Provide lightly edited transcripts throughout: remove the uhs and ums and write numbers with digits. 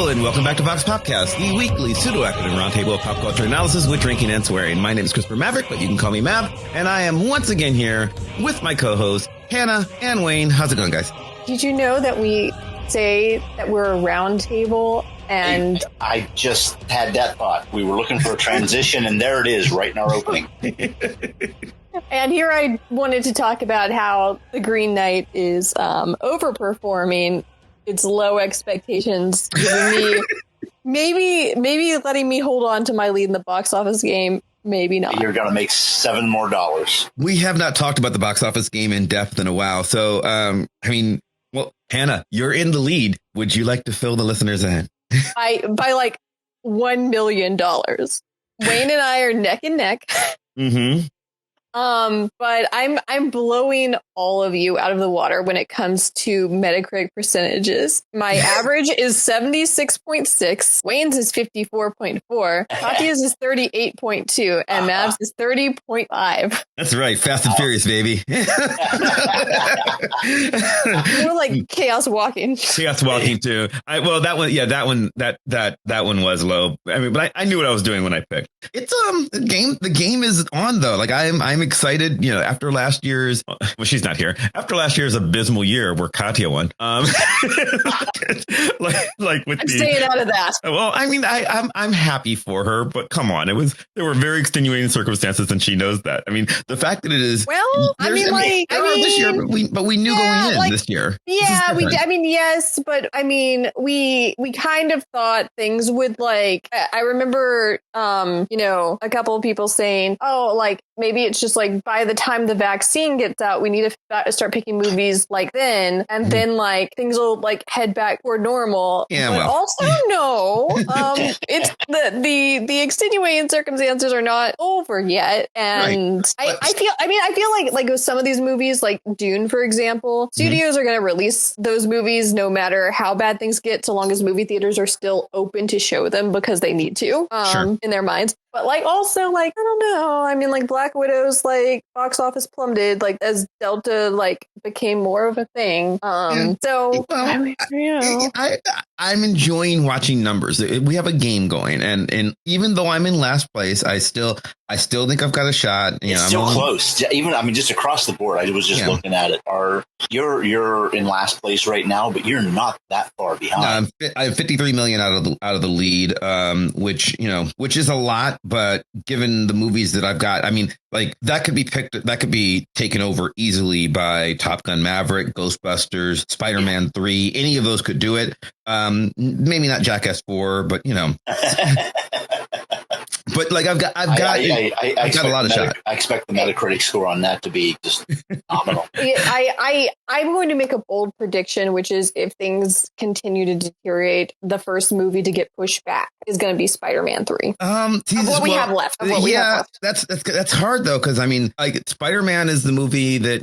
Hello and welcome back to Vox Popcast, the weekly pseudo-academic roundtable of pop culture analysis with drinking and swearing. My name is Christopher Maverick, but you can call me Mav, and I am once again here with my co-hosts, Hannah and Wayne. How's it going, guys? Did you know that we say that we're a roundtable? And I just had that thought. We were looking for a transition, and there it is, right in our opening. And here I wanted to talk about how The Green Knight is overperforming its low expectations, giving me maybe letting me hold on to my lead in the box office game. Maybe not. You're going to make $7 more. We have not talked about the box office game in depth in a while. So, well, Hannah, you're in the lead. Would you like to fill the listeners in? By like $1 million. Wayne and I are neck and neck. Mm-hmm. But I'm blowing all of you out of the water when it comes to Metacritic percentages. My average is 76.6. Wayne's is 54.4. Katya's is 38.2, and Mav's is 30.5. That's right, Fast and Furious, baby. More like chaos walking. Chaos walking too. That one was low. I mean, but I knew what I was doing when I picked. It's the game is on though. Like I'm excited, after last year's, well, she's not here. After last year's abysmal year where Katya won. Like with I'm staying out of that. Well, I mean, I'm happy for her, but come on, there were very extenuating circumstances, and she knows that. I mean, the fact that it is. Well, this year, but we knew going in this year. Yeah, we. I mean, yes, but I mean, we kind of thought things would like. I remember, a couple of people saying, "Oh, like maybe it's just like by the time the vaccine gets out, we need to start picking movies like then, and then like things will like head back toward normal." Yeah, but well. also no, it's the extenuating circumstances are not over yet, and right. I feel like with some of these movies, like Dune, for example, studios are going to release those movies no matter how bad things get, so long as movie theaters are still open to show them because they need to, in their minds. But like also like I don't know. I mean, like Black Widow's like box office plummeted like as Delta like became more of a thing. So I'm enjoying watching numbers. We have a game going, and even though I'm in last place, I still think I've got a shot. It's still close. Even just across the board. I was just looking at it. You're in last place right now, but you're not that far behind. No, I have 53 million out of the lead, which is a lot. But given the movies that I've got, I mean, like that could be taken over easily by Top Gun Maverick, Ghostbusters, Spider-Man 3. Any of those could do it. Maybe not Jackass 4, but But like I've got a lot of shots. I expect the Metacritic score on that to be just phenomenal. I'm going to make a bold prediction, which is if things continue to deteriorate, the first movie to get pushed back is going to be Spider-Man 3. We have left. That's hard though, because I mean, like Spider-Man is the movie that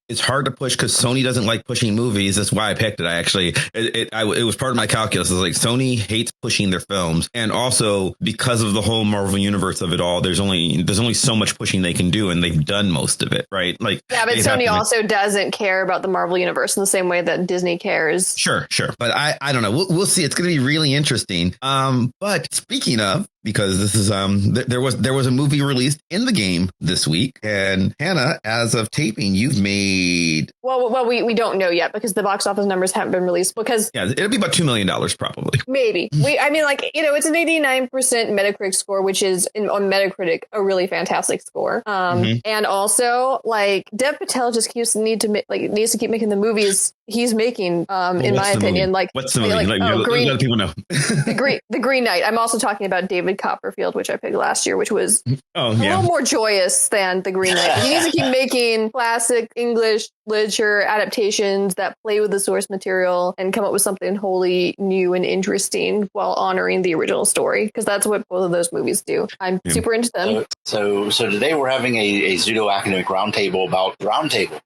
it's hard to push because Sony doesn't like pushing movies. That's why I picked it. I actually it was part of my calculus. It's like Sony hates pushing their films, and also because of the whole Marvel universe of it all, there's only so much pushing they can do, and they've done most of it, right? Like but Sony also doesn't care about the Marvel universe in the same way that Disney cares. Sure, but I don't know. We'll see. It's going to be really interesting. But speaking of, because this is there was a movie released in the game this week, and Hannah, as of taping, you've made we don't know yet because the box office numbers haven't been released because it'll be about $2 million probably. Maybe it's an 89% Metacritic score, which is on Metacritic a really fantastic score. And also like Dev Patel just needs to keep making the movies he's making. In my opinion, like what's the movie? Let people know. the Green Knight. I'm also talking about David Copperfield, which I picked last year, which was a little more joyous than The Green Knight. He needs to keep making classic English literature adaptations that play with the source material and come up with something wholly new and interesting while honoring the original story, because that's what both of those movies do. I'm super into them. So today we're having a pseudo academic roundtable about Roundtable.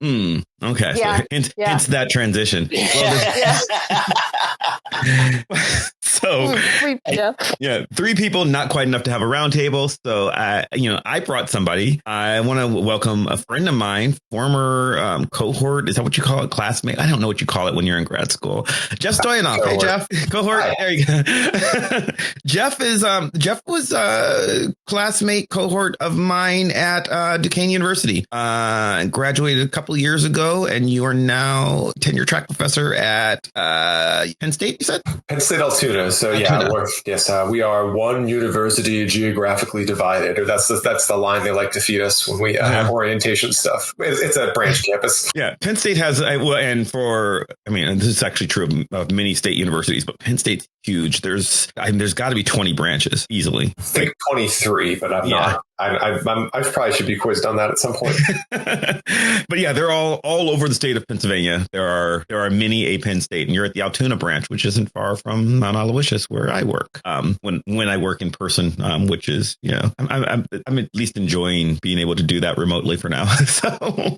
Okay. Yeah. So hence that transition. Yeah. So Yeah, 3 people, not quite enough to have a round table. So, I brought somebody. I want to welcome a friend of mine, former cohort. Is that what you call it? Classmate? I don't know what you call it when you're in grad school. Jeff Stoyanov. Hey, Jeff. Cohort. Hi. There you go. Jeff was a classmate cohort of mine at Duquesne University. Graduated a couple of years ago, and you are now tenure track professor at Penn State, you said? Penn State Altoona. So we are one university geographically divided, or that's the line they like to feed us when we have orientation stuff. It's a branch campus. Yeah, Penn State has, and this is actually true of many state universities, but Penn State's huge. There's got to be 20 branches easily. I think 23, but I'm not. I probably should be quizzed on that at some point. But yeah, they're all over the state of Pennsylvania. There are many a Penn State, and you're at the Altoona branch, which isn't far from Mount Aloysius, where I work. When I work in person, which is, I'm at least enjoying being able to do that remotely for now. So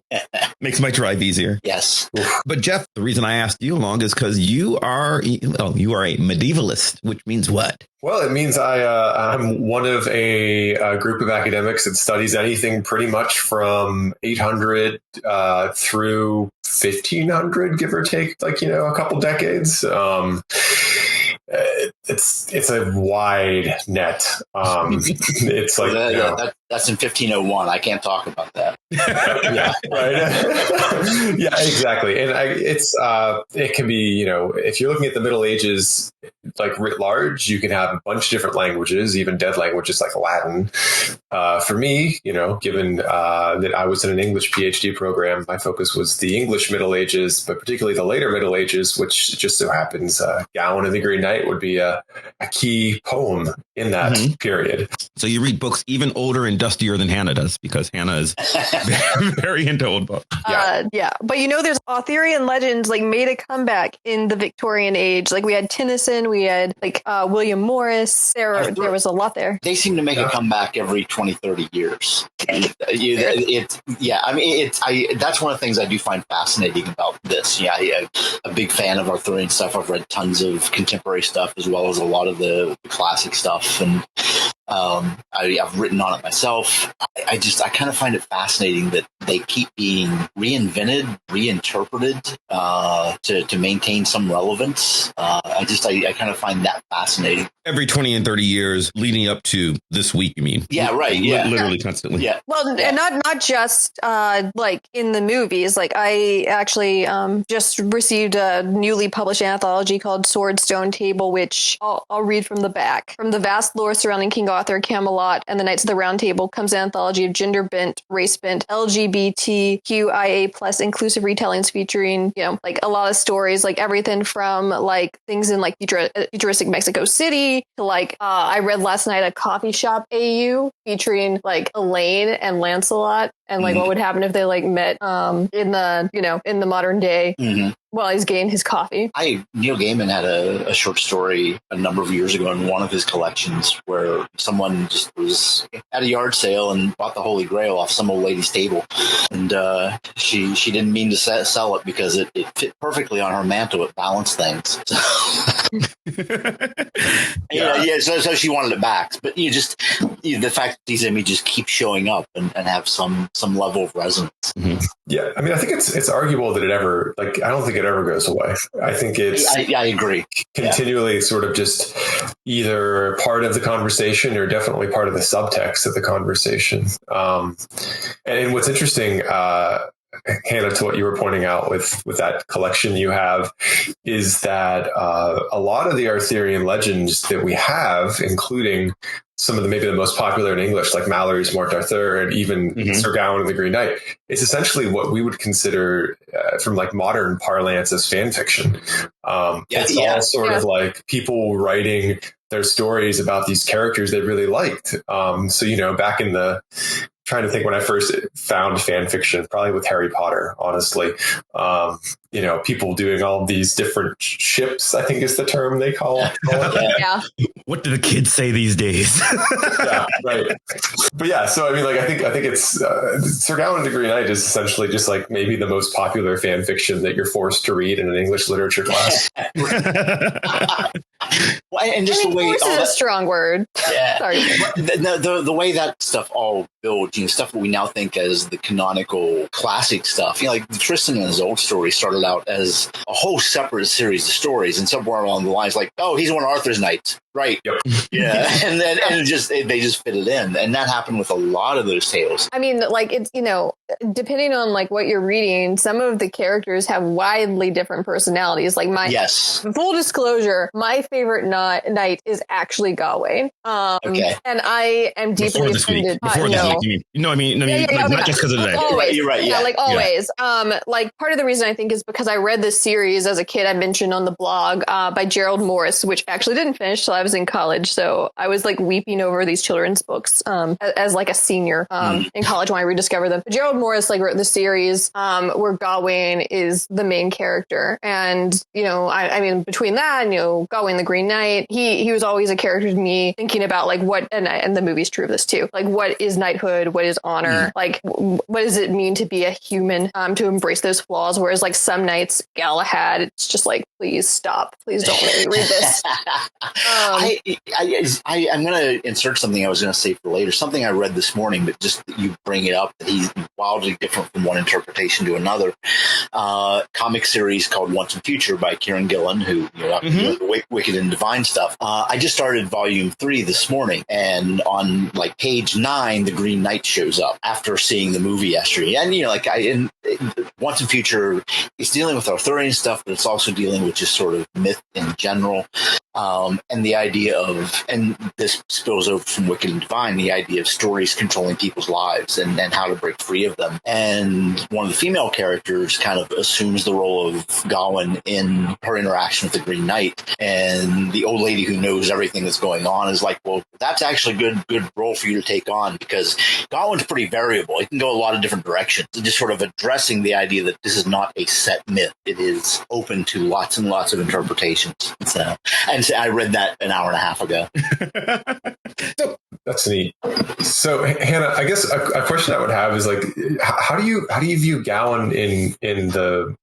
makes my drive easier. Yes. But Jeff, the reason I asked you along is because you are a medievalist, which means what? Well, it means I'm one of a group of academics that studies anything pretty much from 800 through 1500, give or take, a couple decades. It's a wide net. It's like that's in 1501. I can't talk about that. Yeah, right. Yeah, exactly. And it can be, if you're looking at the Middle Ages, like writ large, you can have a bunch of different languages, even dead languages like Latin. For me, given that I was in an English PhD program, my focus was the English Middle Ages, but particularly the later Middle Ages, which just so happens Gawain and the Green Knight would be a key poem in that period. So you read books even older and dustier than Hannah does, because Hannah is very into old books. But there's Arthurian legends made a comeback in the Victorian age. Like we had Tennyson, we had William Morris. There was a lot there. They seem to make a comeback every 20, 30 years. And that's one of the things I do find fascinating about this. Yeah, I'm a big fan of Arthurian stuff. I've read tons of contemporary stuff as well as a lot of the classic stuff, and I've written on it myself. I kind of find it fascinating that they keep being reinvented, reinterpreted to maintain some relevance. I kind of find that fascinating. Every 20 and 30 years leading up to this week, you mean? Yeah, right. Yeah. Literally constantly. Yeah. Well, and not just in the movies. Like I actually just received a newly published anthology called Sword Stone Table, which I'll read from the back. From the vast lore surrounding King Arthur, Camelot, and the Knights of the Round Table comes an anthology of gender-bent, race-bent, LGBTQIA plus inclusive retellings featuring, a lot of stories, like everything from things in futuristic Mexico City to I read last night a coffee shop AU featuring Elaine and Lancelot and what would happen if they met in the modern day. Mm-hmm. While he's getting his coffee. Neil Gaiman had a short story a number of years ago in one of his collections where someone just was at a yard sale and bought the Holy Grail off some old lady's table. And she didn't mean to sell it because it fit perfectly on her mantle. It balanced things. So she wanted it back. But the fact that these images keep showing up and have some level of resonance. Mm-hmm. Yeah, I mean, I think it's arguable that it ever, I don't think it ever goes away. I think it's... I agree. Continually sort of just either part of the conversation or definitely part of the subtext of the conversation. And what's interesting, Hannah, to what you were pointing out with that collection you have, is that a lot of the Arthurian legends that we have, including some of maybe the most popular in English, like Mallory's Morte Arthur and even Sir Gawain and the Green Knight, it's essentially what we would consider from modern parlance as fan fiction. It's all sort of people writing their stories about these characters they really liked. So, back in the... trying to think when I first found fan fiction, probably with Harry Potter, honestly. People doing all these different ships, I think is the term they call it. Yeah. What do the kids say these days? Yeah, right. But yeah, so I mean, I think it's Sir Gawain and the Green Knight is essentially just maybe the most popular fan fiction that you're forced to read in an English literature class. and just the way force is a strong word. Yeah. Sorry. The way that stuff all built, stuff that we now think as the canonical classic stuff. Like Tristan and Isolde story started out as a whole separate series of stories, and somewhere along the lines, like, oh, he's one of Arthur's knights, right? Yep. Yeah, and then they just fit it in, and that happened with a lot of those tales. I mean, like, it's, depending on like what you're reading, some of the characters have widely different personalities. Like full disclosure, my favorite knight is actually Gawain. Okay. And I am deeply offended. Not just because of the day. Always. You're right. Yeah, like always. Yeah. Like part of the reason I think is because I read this series as a kid. I mentioned on the blog by Gerald Morris, which actually didn't finish till I was in college. So I was like weeping over these children's books as like a senior in college when I rediscovered them. But Gerald Morris like wrote the series where Gawain is the main character, and I mean between that and Gawain the Green Knight, he was always a character to me, thinking about like what, and the movie's true of this too, like what is knighthood, what is honor, like what does it mean to be a human, to embrace those flaws, whereas like some knights, Galahad, it's just like, please stop, please don't let me read this. I'm going to insert something I was going to say for later, something I read this morning, but just you bring it up, that he's wildly different from one interpretation to another. Comic series called Once and Future by Kieran Gillen, who the Wicked and Divine stuff. I just started volume 3 this morning, and on like page 9, the Green Knight shows up after seeing the movie yesterday. And Once and Future is dealing with Arthurian stuff, but it's also dealing with just sort of myth in general. And the idea of, and this spills over from Wicked and Divine, the idea of stories controlling people's lives and how to break free of them. And one of the female characters kind of assumes the role of Gawain in her interaction with the Green Knight. And the old lady who knows everything that's going on is like, well, that's actually a good role for you to take on, because Gawain's pretty variable. It can go a lot of different directions. Just sort of addressing the idea that this is not a set myth. It is open to lots and lots of interpretations. And I read that an hour and a half ago. That's neat. So, Hannah, I guess a question I would have is like, how do you view Gawain in the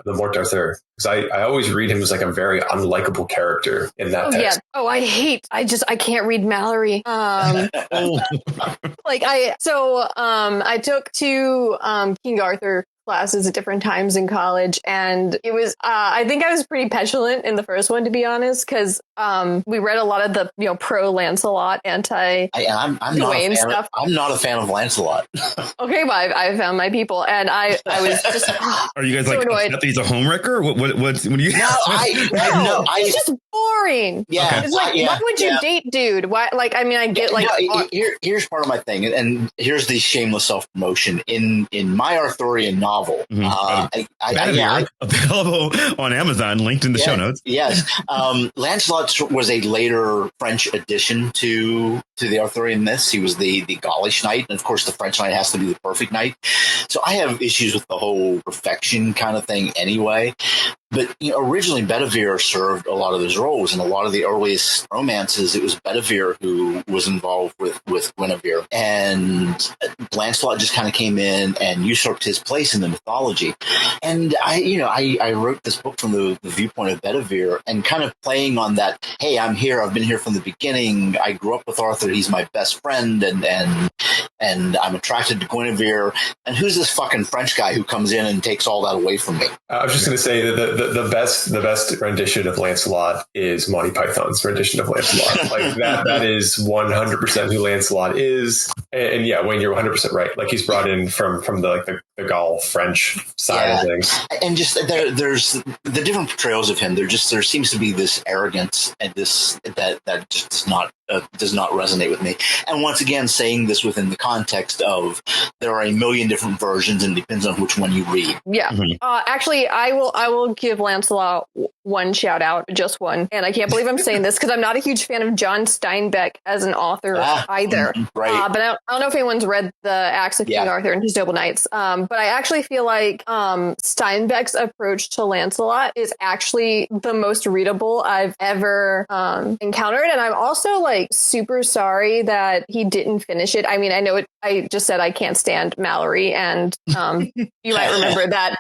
Morte d'Arthur? Because I always read him as like a very unlikable character in that text. Yeah. Oh, I can't read Mallory. I took 2 King Arthur classes at different times in college, and it was I think I was pretty petulant in the first one, to be honest, because we read a lot of the pro Lancelot, anti Gawain stuff. I'm not a fan of Lancelot. Okay, well, I found my people, and I was just are you guys so like annoyed that he's a homewrecker? What do you? No, he's just boring. Yeah, okay. It's like, why would you date dude? Why? Like, I mean, I get like. Here's part of my thing, and here's the shameless self promotion in my Arthurian novel. Available on Amazon, linked in the show notes. Yes, Lancelot was a later French addition to the Arthurian myths. He was the Gaulish knight, and of course, the French knight has to be the perfect knight. So I have issues with the whole perfection kind of thing, anyway. But originally, Bedivere served a lot of those roles. In a lot of the earliest romances, it was Bedivere who was involved with Guinevere. And Lancelot just kind of came in and usurped his place in the mythology. And I wrote this book from the viewpoint of Bedivere, and kind of playing on that, hey, I'm here, I've been here from the beginning, I grew up with Arthur, he's my best friend, and I'm attracted to Guinevere. And who's this fucking French guy who comes in and takes all that away from me? I was just going to say that the best rendition of Lancelot is Monty Python's rendition of Lancelot. Like that is 100% who Lancelot is. And yeah, Wayne, you're 100% right. Like he's brought in from the Gaul French side of things. And just there's the different portrayals of him. There seems to be this arrogance and this that just does not resonate with me. And once again, saying this within the context of there are a million different versions, and it depends on which one you read. Yeah. Mm-hmm. Actually, I will give Lancelot one shout out, just one. And I can't believe I'm saying this because I'm not a huge fan of John Steinbeck as an author either. Right. But I don't know if anyone's read the Acts of King Arthur and His Noble Knights. But I actually feel like Steinbeck's approach to Lancelot is actually the most readable I've ever encountered. And I'm also like super sorry that he didn't finish it. I mean, I know note, I just said I can't stand Mallory, and you might remember that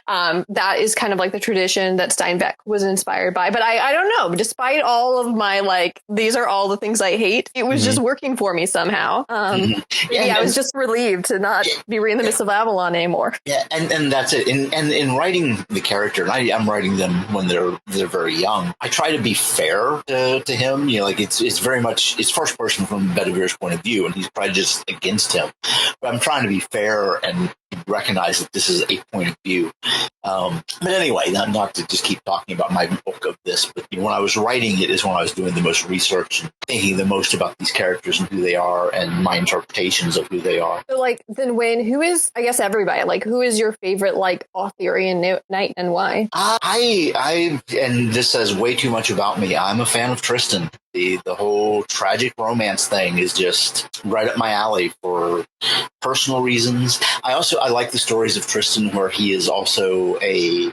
that is kind of like the tradition that Steinbeck was inspired by. But I don't know, despite all of my like, these are all the things I hate, it was just working for me somehow. I was just relieved to not be reading the Mists of Avalon anymore. Yeah, and that's it. And in writing the character, and I'm writing them when they're very young, I try to be fair to him. You know, like it's very much, it's first person from Bedivere's point of view, and he's probably just against him. But I'm trying to be fair and recognize that this is a point of view. But anyway, not to just keep talking about my book of this, but when I was writing it is when I was doing the most research and thinking the most about these characters and who they are and my interpretations of who they are. So like, then Wayne, who is, I guess everybody, like who is your favorite like Arthurian knight and why? And this says way too much about me. I'm a fan of Tristan. The whole tragic romance thing is just right up my alley for personal reasons. I like the stories of Tristan where he is also he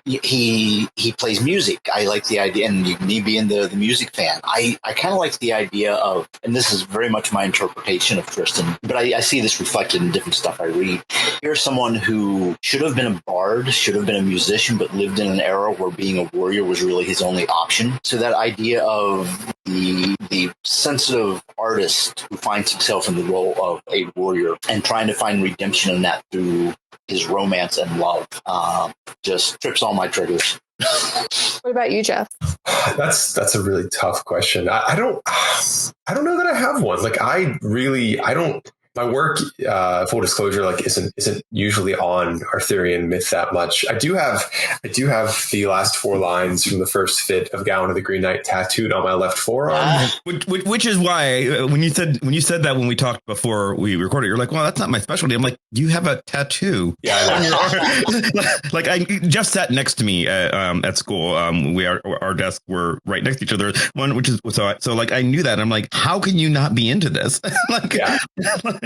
plays music. I like the idea, and me being the music fan, I kind of like the idea of, and this is very much my interpretation of Tristan, but I see this reflected in different stuff I read. Here's someone who should have been a bard, should have been a musician, but lived in an era where being a warrior was really his only option. So that idea of the sensitive artist who finds himself in the role of a warrior and trying to find redemption in that through his romance and love just trips all my triggers. What about you, Jeff? That's a really tough question. I don't know that I have one. Like I don't. My work, full disclosure, like isn't usually on Arthurian myth that much. I do have the last 4 lines from the first fit of Gawain of the Green Knight tattooed on my left forearm. Which is why when you said that when we talked before we recorded, you're like, well, that's not my specialty. I'm like, you have a tattoo. Yeah, I know. Like I just sat next to me at school. Our desks were right next to each other. One which is so like I knew that. I'm like, how can you not be into this? Like, yeah.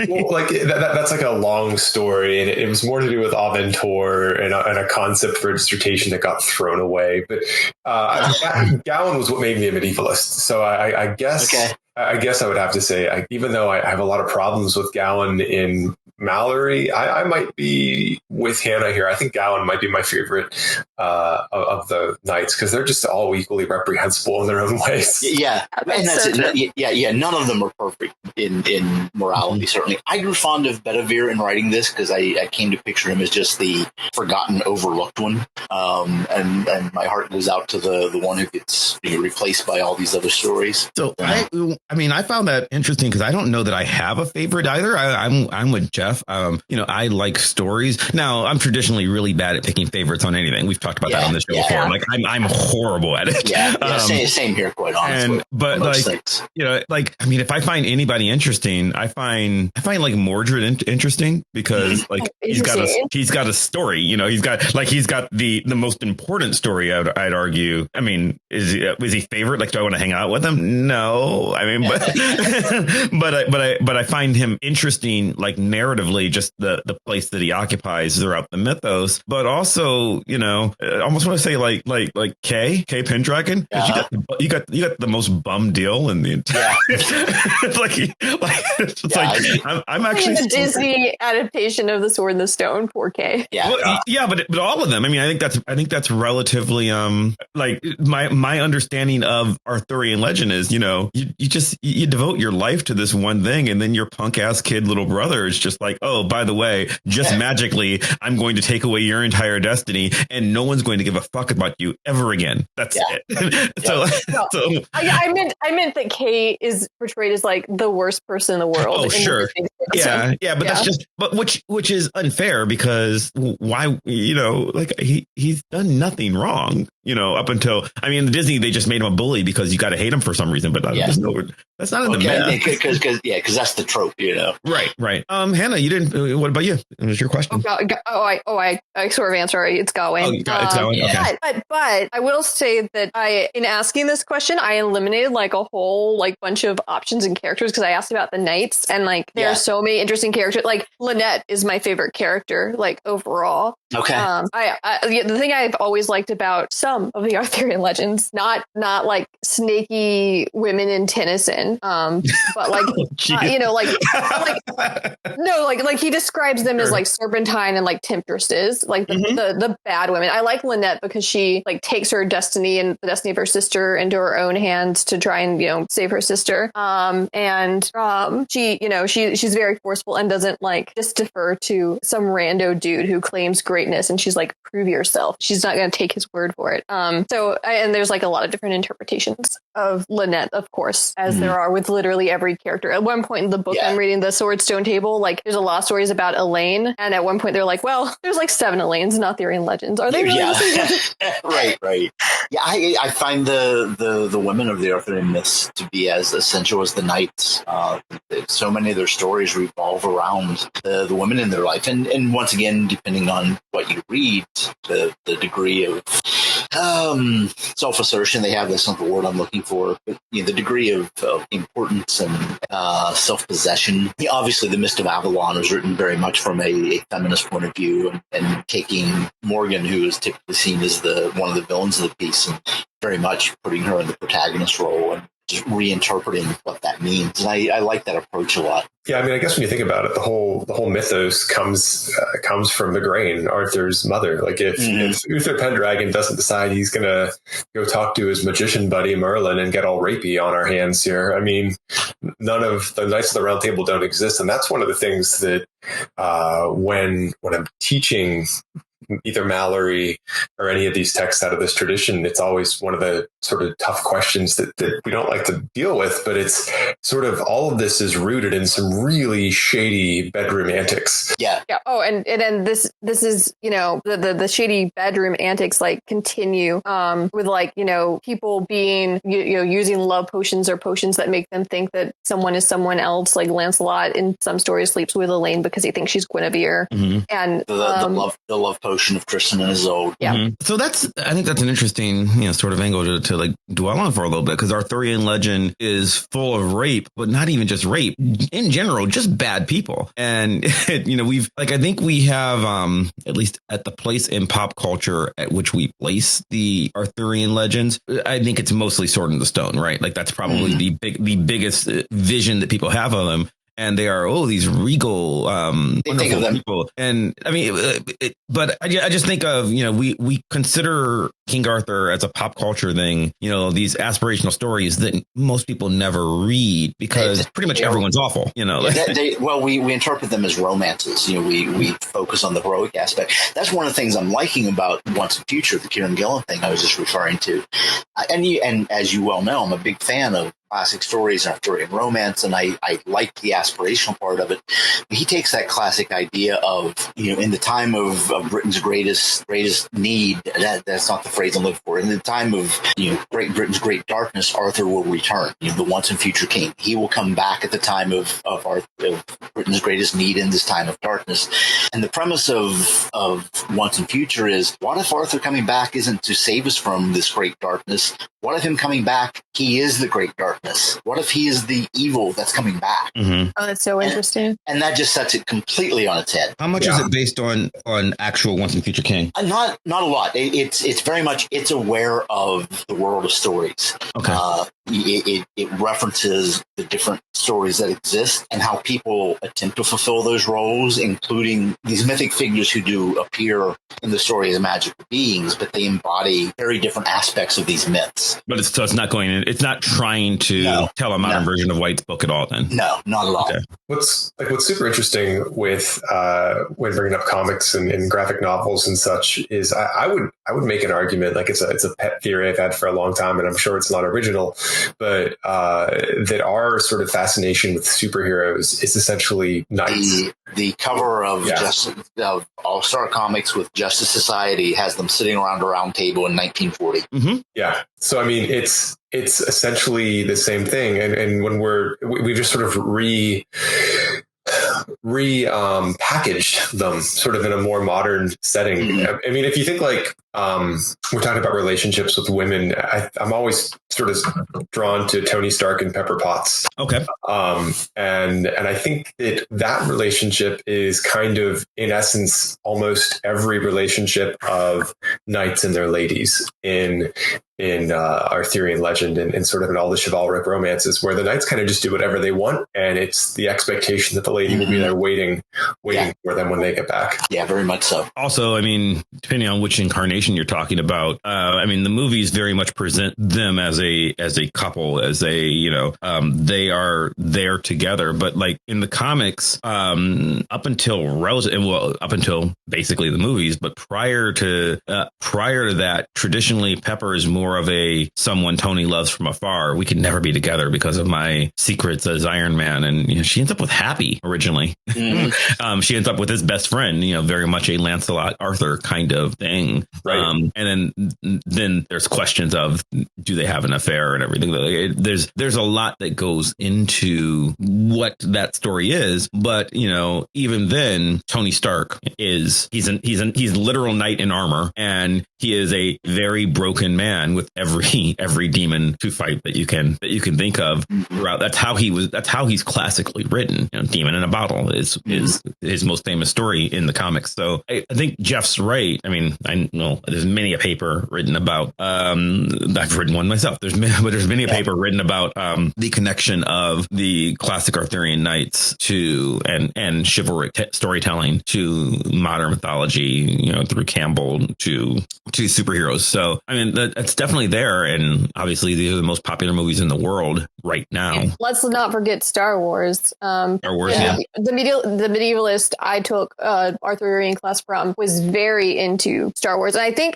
Well, like that's like a long story, and it was more to do with Aventor and a concept for a dissertation that got thrown away. But Gawain was what made me a medievalist. So I guess I guess I would have to say, even though I have a lot of problems with Gawain in Mallory, I might be with Hannah here. I think Gawain might be my favorite of the knights because they're just all equally reprehensible in their own ways. Yeah, and that's it. Yeah. None of them are perfect in morality. Certainly, I grew fond of Bedivere in writing this because I came to picture him as just the forgotten, overlooked one, and my heart goes out to the one who gets replaced by all these other stories. So I found that interesting because I don't know that I have a favorite either. I'm with Jeff. I like stories. Now, I'm traditionally really bad at picking favorites on anything. We've talked about that on the show before. Like I'm horrible at it. Same here, quite honestly. But if I find anybody interesting, I find like Mordred interesting because like he's got a story. He's got the most important story. I'd argue. I mean, is he favorite? Like, do I want to hang out with him? No. I mean, but I find him interesting, like narratively, just the place that he occupies throughout the mythos. But also, I almost want to say like Kay Pendragon. You got the most bum deal in the entire. I'm actually the Disney adaptation of The Sword and the Stone. 4K. But all of them. I mean, I think that's relatively like my understanding of Arthurian legend is you devote your life to this one thing, and then your punk ass kid little brother is just like, oh, by the way, just magically, I'm going to take away your entire destiny, and no one's going to give a fuck about you ever again. That's it. I meant that Kay is portrayed as like the worst person in the world. Oh, sure. But that's just, which is unfair because why, he's done nothing wrong, up until, the Disney, they just made him a bully because you got to hate him for some reason, but that's not in the myth. Because that's the trope, Right. Hannah, you didn't, what about you? What was your question? I sort of answer. It's Gawain. It's Gawain. Okay. But I will say that in asking this question, I eliminated like a whole like bunch of options and characters because I asked about the knights and like there are so many interesting characters. Like Lynette is my favorite character, like overall. Okay. The thing I've always liked about some of the Arthurian legends, not like snaky women in Tennyson, but like like he describes them as like serpentine and like temptresses, like the bad women. I like Lynette because she like takes her destiny and the destiny of her sister into her own hands to try and save her sister. She's very forceful and doesn't like just defer to some rando dude who claims greatness, and she's like, prove yourself. She's not going to take his word for it. And there's like a lot of different interpretations of Lynette, of course, as there are with literally every character. At one point in the book I'm reading, the Swordstone Table, like there's a lot of stories about Elaine, and at one point they're like, well, there's like 7 Elaines in Arthurian legends. Are they really the same? Right. Yeah, I find the women of the Arthurian myths to be as essential as the knights. So many of their stories revolve around the women in their life, and once again, depending on what you read, the degree of self-assertion they have. That's not the word I'm looking for, but the degree of importance and self-possession. Obviously, the Mist of Avalon was written very much from a feminist point of view, and taking Morgan, who is typically seen as one of the villains of the piece, and very much putting her in the protagonist role and just reinterpreting what that means. And I like that approach a lot. Yeah, I mean, I guess when you think about it, the whole mythos comes from the Grain, Arthur's mother. Like if Uther Pendragon doesn't decide he's going to go talk to his magician buddy Merlin and get all rapey on our hands here, I mean, none of the Knights of the Round Table don't exist. And that's one of the things that when I'm teaching either Mallory or any of these texts out of this tradition, it's always one of the sort of tough questions that we don't like to deal with, but it's sort of all of this is rooted in some really shady bedroom antics. Yeah. Oh, and then this is, the shady bedroom antics like continue with like, people being, using love potions or potions that make them think that someone is someone else. Like Lancelot in some stories sleeps with Elaine because he thinks she's Guinevere. And the love potion of Tristan and Isolde. Yeah. So I think that's an interesting, sort of angle to like dwell on for a little bit, because Arthurian legend is full of rape, but not even just rape in general, just bad people. And, I think we have, at least at the place in pop culture at which we place the Arthurian legends, I think it's mostly Sword in the Stone, right? Like that's probably the biggest vision that people have of them. And they are, these regal, wonderful people. And I mean, but I just think of, we consider King Arthur as a pop culture thing, these aspirational stories that most people never read because pretty much everyone's awful, we interpret them as romances. We focus on the heroic aspect. That's one of the things I'm liking about Once and Future, the Kieran Gillen thing I was just referring to. And as you well know, I'm a big fan of classic stories and Arthurian romance, and I like the aspirational part of it. He takes that classic idea of, in the time of Britain's greatest need, that's not the phrase I'm looking for. In the time of, Great Britain's great darkness, Arthur will return, the once and future king. He will come back at the time of Britain's greatest need in this time of darkness. And the premise of Once and Future is, what if Arthur coming back isn't to save us from this great darkness? What if him coming back, he is the great darkness? What if he is the evil that's coming back? Oh, that's so interesting. And that just sets it completely on its head. How much is it based on actual Once and Future King? Not a lot. It's very much, it's aware of the world of stories. Okay. It references the different stories that exist and how people attempt to fulfill those roles, including these mythic figures who do appear in the story as magical beings, but they embody very different aspects of these myths. But it's not trying to tell a modern version of White's book at all then? No, not at all. Okay. What's super interesting with when bringing up comics and graphic novels and such is I would make an argument, like it's a pet theory I've had for a long time, and I'm sure it's not original, but that our sort of fascination with superheroes is essentially knights. The cover of All-Star Comics with Justice Society has them sitting around a round table in 1940. Mm-hmm. Yeah. So, I mean, it's essentially the same thing. And when we just sort of packaged them sort of in a more modern setting. Mm-hmm. I mean, if you think like we're talking about relationships with women, I'm always sort of drawn to Tony Stark and Pepper Potts. Okay. And I think that relationship is kind of, in essence, almost every relationship of knights and their ladies in Arthurian legend and sort of in all the chivalric romances, where the knights kind of just do whatever they want, and it's the expectation that the lady will be there waiting for them when they get back. Yeah, very much so. Also, I mean, depending on which incarnation you're talking about, I mean, the movies very much present them as a couple, as they are there together. But like in the comics, up until basically the movies, but prior to that, traditionally Pepper is more of a someone Tony loves from afar. We could never be together because of my secrets as Iron Man, and she ends up with Happy originally. Mm-hmm. She ends up with his best friend, very much a Lancelot Arthur kind of thing. Right. And then there's questions of, do they have an affair and everything. There's a lot that goes into what that story is, but even then, Tony Stark he's a literal knight in armor, and he is a very broken man with every demon to fight that you can think of throughout. That's how he's classically written. Demon in a Bottle is his most famous story in the comics. So I think Jeff's right. I mean, I know there's many a paper written about. I've written one myself. There's many a paper written about the connection of the classic Arthurian knights to and chivalric storytelling to modern mythology. Through Campbell to superheroes. So I mean, that's definitely there, and obviously these are the most popular movies in the world right now. Let's not forget Star Wars. Star Wars, yeah. The medievalist I took Arthurian class from was very into Star Wars, and I think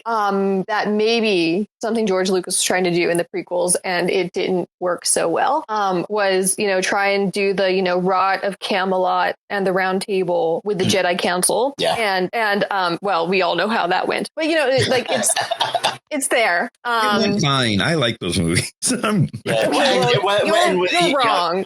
that maybe something George Lucas was trying to do in the prequels, and it didn't work so well. Was try and do the Rot of Camelot and the Round Table with the Jedi Council, and well, we all know how that went, but it's there. It went fine. I like those movies. You're wrong.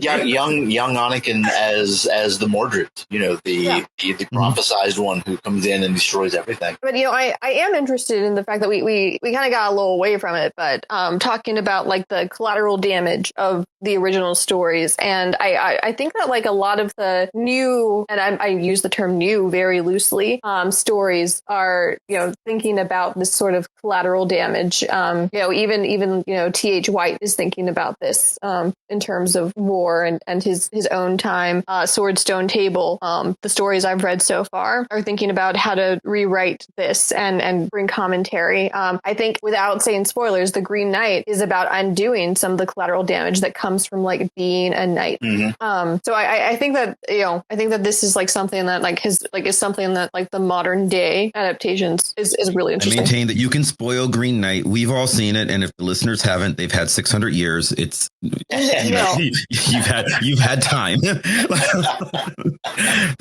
Young Anakin as the Mordred, the prophesized one who comes in and destroys everything. But I am interested in the fact that we kind of got a little away from it, but talking about like the collateral damage of the original stories, and I think that like a lot of the new, and I use the term new very loosely, stories are thinking about this sort of collateral damage. Even T.H. White is thinking about this in terms of war and his own time. Sword Stone Table, the stories I've read so far are thinking about how to rewrite this and bring commentary. I think, without saying spoilers, The Green Knight is about undoing some of the collateral damage that comes from like being a knight. Mm-hmm. So I think that this is like something that is something that like the modern day adaptations is really interesting. I maintain that you can spoil Green Knight. We've all seen it, and if the listeners haven't, they've had 600 years. It's you've had time. The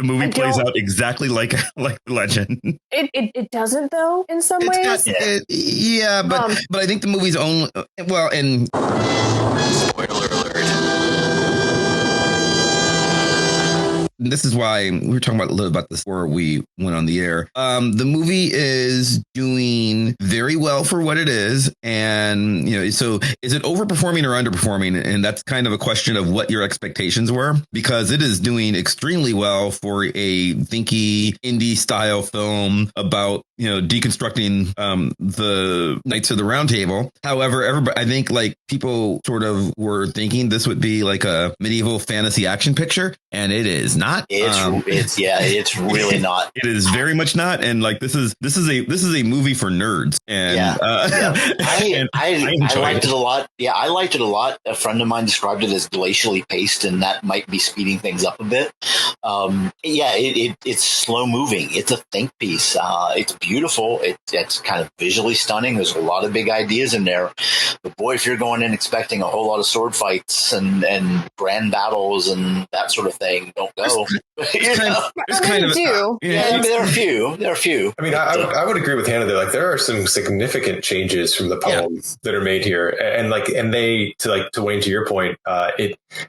movie plays out exactly like the legend. It doesn't, though, in some ways. But I think the movie's own and spoiler alert. This is why we were talking a little about this before we went on the air. The movie is doing very well for what it is. And, so is it overperforming or underperforming? And that's kind of a question of what your expectations were, because it is doing extremely well for a thinky indie style film about, deconstructing the Knights of the Round Table. However, I think like people sort of were thinking this would be like a medieval fantasy action picture, and it is not. It's really not. It is very much not. And like this is a movie for nerds. And I liked it a lot. Yeah, I liked it a lot. A friend of mine described it as glacially paced, and that might be speeding things up a bit. It's slow moving. It's a think piece. It's beautiful. It's kind of visually stunning. There's a lot of big ideas in there. But boy, if you're going in expecting a whole lot of sword fights and grand battles and that sort of thing, don't go. There's kind of there are a few. There are a few. I mean, I would agree with Hannah there. Like, there are some significant changes from the poems that are made here, and they to Wayne, to your point,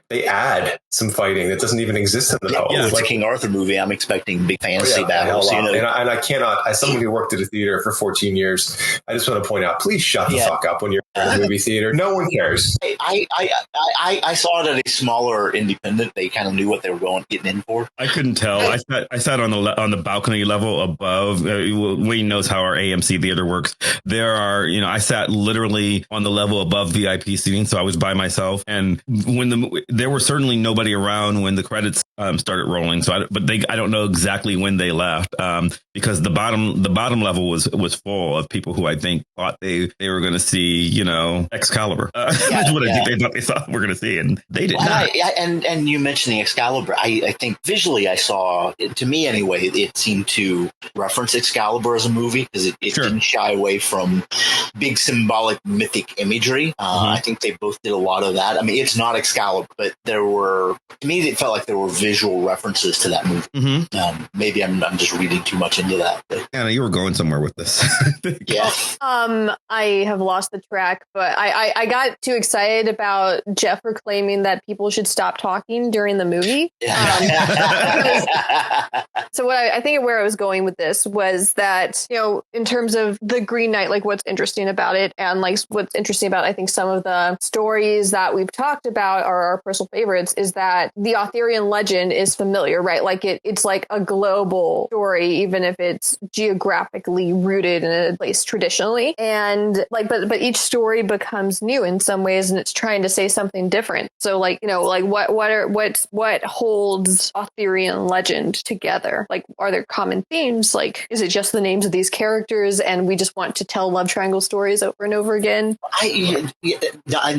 they add some fighting that doesn't even exist in the poem. Yeah, it's like King Arthur movie. I'm expecting big fantasy battles. And I cannot, as someone who worked at a theater for 14 years, I just want to point out: please shut the fuck up when you're in a movie theater. No one cares. I saw it at a smaller independent. They kind of knew what they were getting in for. I couldn't tell. I sat on the balcony level above. Wayne knows how our AMC theater works. There are, I sat literally on the level above VIP seating, so I was by myself. And when there was certainly nobody around when the credits started rolling. So, I don't know exactly when they left because the bottom level was full of people who I think thought they were going to see, Excalibur. That's what I think they thought they thought we're going to see, and they did not. And you mentioned the Excalibur. I think visually I saw, to me anyway, it seemed to reference Excalibur as a movie because it didn't shy away from big symbolic mythic imagery. I think they both did a lot of that. I mean, it's not Excalibur, but to me, it felt like there were visual references to that movie. Maybe I'm just reading too much into that. But. Anna, you were going somewhere with this. Yeah. I have lost the track, but I got too excited about Jeff proclaiming that people should stop talking during the movie. So what I think where I was going with this was that, in terms of the Green Knight, like what's interesting about it and like what's interesting about, I think some of the stories that we've talked about are our personal favorites is that the Arthurian legend is familiar, right? Like it's like a global story, even if it's geographically rooted in a place traditionally. And like, but each story becomes new in some ways and it's trying to say something different. So like, like what holds Arthurian legend together? Like, are there common themes? Like, is it just the names of these characters and we just want to tell love triangle stories over and over again? And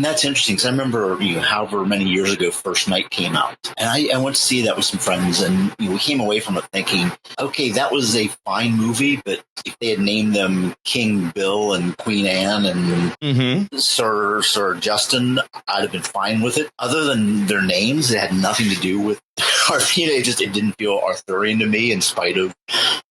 that's interesting because I remember, however many years ago, First Night came out, and I went to see that with some friends, and we came away from it thinking, okay, that was a fine movie, but if they had named them King Bill and Queen Anne and Sir Justin, I'd have been fine with it. Other than their names, it had nothing to do with Arthurian. It didn't feel Arthurian to me, in spite of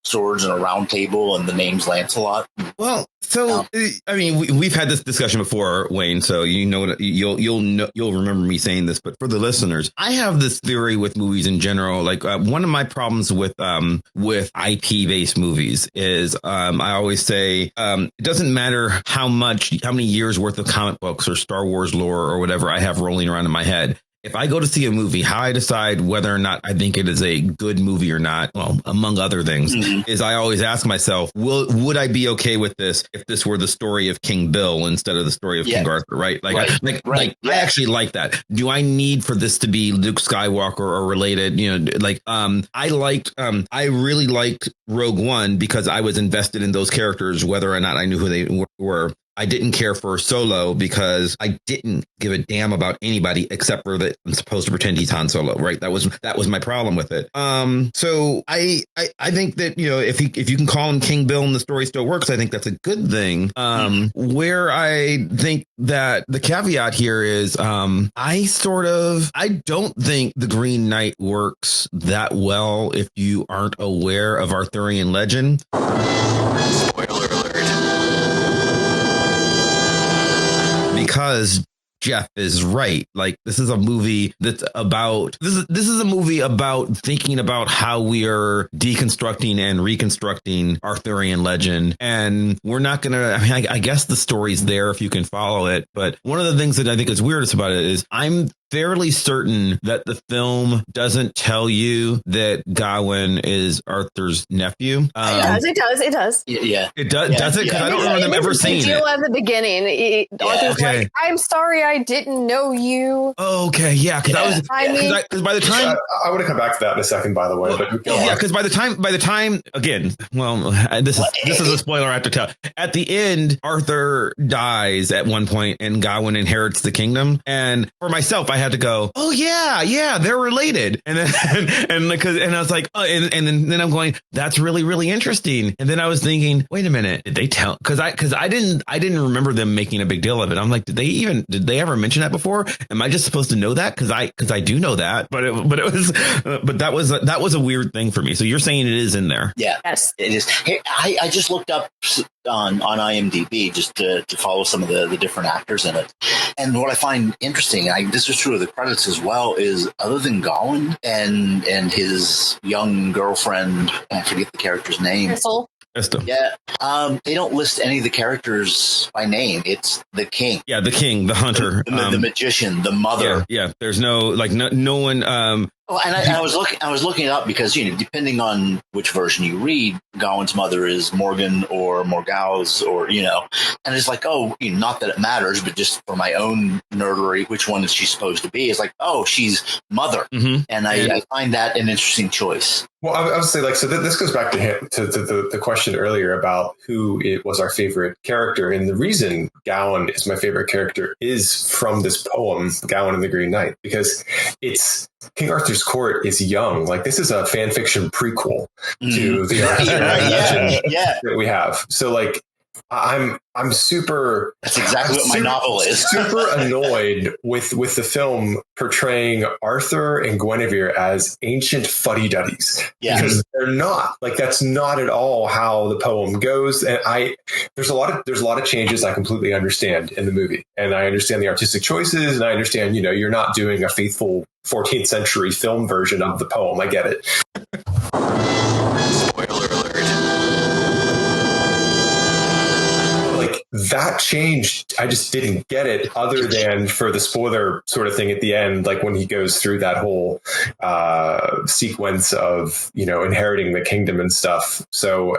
swords and a round table and the name's Lancelot. Well, so I mean, we've had this discussion before, Wayne. So you'll remember me saying this, but for the listeners, I have this theory with movies in general. Like one of my problems with IP based movies is I always say it doesn't matter how many years worth of comic books or Star Wars lore or whatever I have rolling around in my head. If I go to see a movie, how I decide whether or not I think it is a good movie or not, well, among other things, is I always ask myself, would I be okay with this if this were the story of King Bill instead of the story of King Arthur, right? Like, I actually like that. Do I need for this to be Luke Skywalker or related? I really liked Rogue One because I was invested in those characters, whether or not I knew who they were. I didn't care for Solo because I didn't give a damn about anybody except for that I'm supposed to pretend he's Han Solo, right? That was my problem with it. So I think that, if you can call him King Bill and the story still works, I think that's a good thing. Where I think that the caveat here is I don't think the Green Knight works that well if you aren't aware of Arthurian legend. Spoiler alert. Because Jeff is right. Like, this is a movie that's about this is a movie about thinking about how we are deconstructing and reconstructing Arthurian legend. And we're not going to I guess the story's there if you can follow it. But one of the things that I think is weirdest about it is I'm fairly certain that the film doesn't tell you that Gawain is Arthur's nephew. It does. Yeah. It does. Yeah. Does it? Because I don't remember them ever saying it. At the beginning, Arthur's like, I'm sorry, I didn't know you. Oh, okay. Yeah. Because because by the time I want to come back to that in a second, by the way. But because by the time again, well, this is a spoiler I have to tell. At the end, Arthur dies at one point, and Gawain inherits the kingdom. And for myself, I I had to go, oh yeah, they're related. And then and I was like, oh, and then I'm going, that's really, really interesting. And then I was thinking, wait a minute, did they tell? Because I didn't remember them making a big deal of it. I'm like, did they ever mention that before? Am I just supposed to know that? Because I do know that, but that was a weird thing for me. So you're saying it is in there? Yeah, yes, it is. Hey, I just looked up on IMDb just to follow some of the different actors in it, and what I find interesting, this is true of the credits as well, is other than Gawain and his young girlfriend, I forget the character's name. Crystal. Yeah, they don't list any of the characters by name. It's the king. Yeah, the king, the hunter, the magician, the mother. Yeah. There's no one. Well, and I was looking it up because, depending on which version you read, Gawain's mother is Morgan or Morgause, or and it's like, not that it matters, but just for my own nerdery, which one is she supposed to be? It's like, she's mother, and I find that an interesting choice. Well, I would say, so this goes back to the question earlier about who it was our favorite character, and the reason Gawain is my favorite character is from this poem, Gawain and the Green Knight, because it's King Arthur's court is young. Like, this is a fan fiction prequel to the Arthurian legend that we have. So, I'm super. That's exactly what my novel is. Super annoyed with the film portraying Arthur and Guinevere as ancient fuddy-duddies. Yeah. Because they're not. That's not at all how the poem goes. And there's a lot of changes I completely understand in the movie, and I understand the artistic choices, and I understand you're not doing a faithful 14th century film version of the poem. I get it. Spoiler alert. That changed. I just didn't get it, other than for the spoiler sort of thing at the end, when he goes through that whole sequence of inheriting the kingdom and stuff. So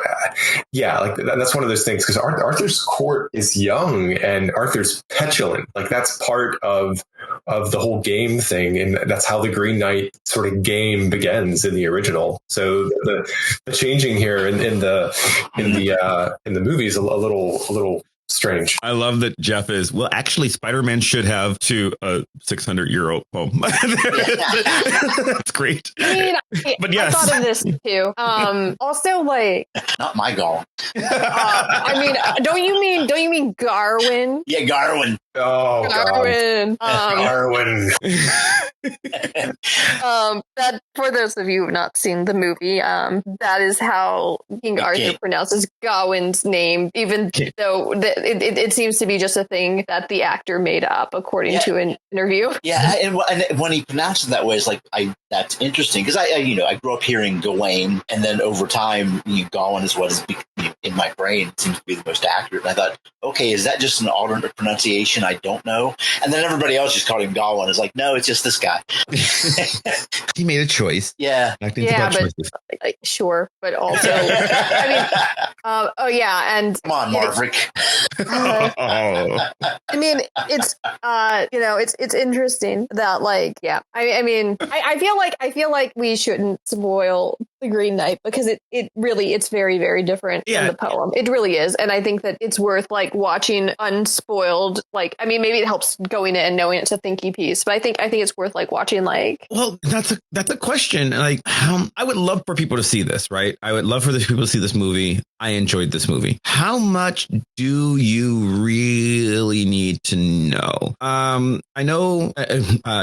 that's one of those things, because Arthur's court is young and Arthur's petulant. That's part of the whole game thing, and that's how the Green Knight sort of game begins in the original. So the changing here in the movie is a little strange. I love that Jeff is, well, actually, Spider-Man should have to a 600-year-old poem. That's great. But yes, I thought of this too. Also, not my Gawain. Don't you mean Garwin? Yeah, Garwin. Oh, Garwin. Garwin. That, for those of you who have not seen the movie, that is how King Arthur pronounces Gawain's name, even though it seems to be just a thing that the actor made up according to an interview. Yeah, and when he pronounces it that way, it's that's interesting, because I grew up hearing Gawain, and then over time, Gawain is what is in my brain seems to be the most accurate. And I thought, okay, is that just an alternate pronunciation? I don't know. And then everybody else just called him Gawain. It's no, it's just this guy. He made a choice. Yeah. Sure, but also, and come on, Marvick. It's interesting that I feel like we shouldn't spoil the Green Knight, because it's very, very different from the poem. It really is. And I think that it's worth watching unspoiled. Maybe it helps going in and knowing it's a thinky piece, but I think it's worth watching well, that's a question. I would love for people to see this, right? I would love for the people to see this movie. I enjoyed this movie. How much do you really need to know? I know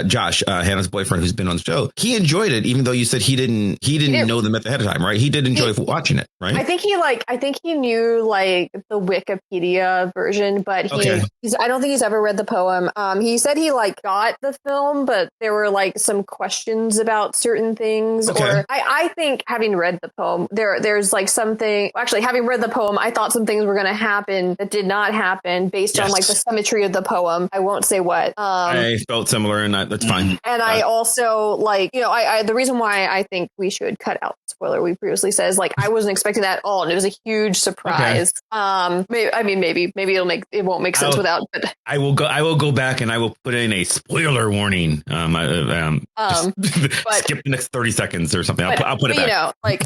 Josh, Hannah's boyfriend, who's been on the show, he enjoyed it, even though you said he didn't know them at the head of time, right? He did enjoy watching it, right? I think he knew the Wikipedia version, but I don't think he's ever read the poem. He said he got the film, but there were some questions about certain things. Okay. Or I think, having read the poem, there's something. Actually, having read the poem, I thought some things were going to happen that did not happen based on the symmetry of the poem. I won't say what. I felt similar, and that's fine. And I also the reason why I think we should cut out the spoiler we previously said is I wasn't expecting that at all, and it was a huge surprise. Okay. Maybe it won't make sense without. But I will go back and I will put in a spoiler warning. Skip the next 30 seconds or something. I'll put it back. I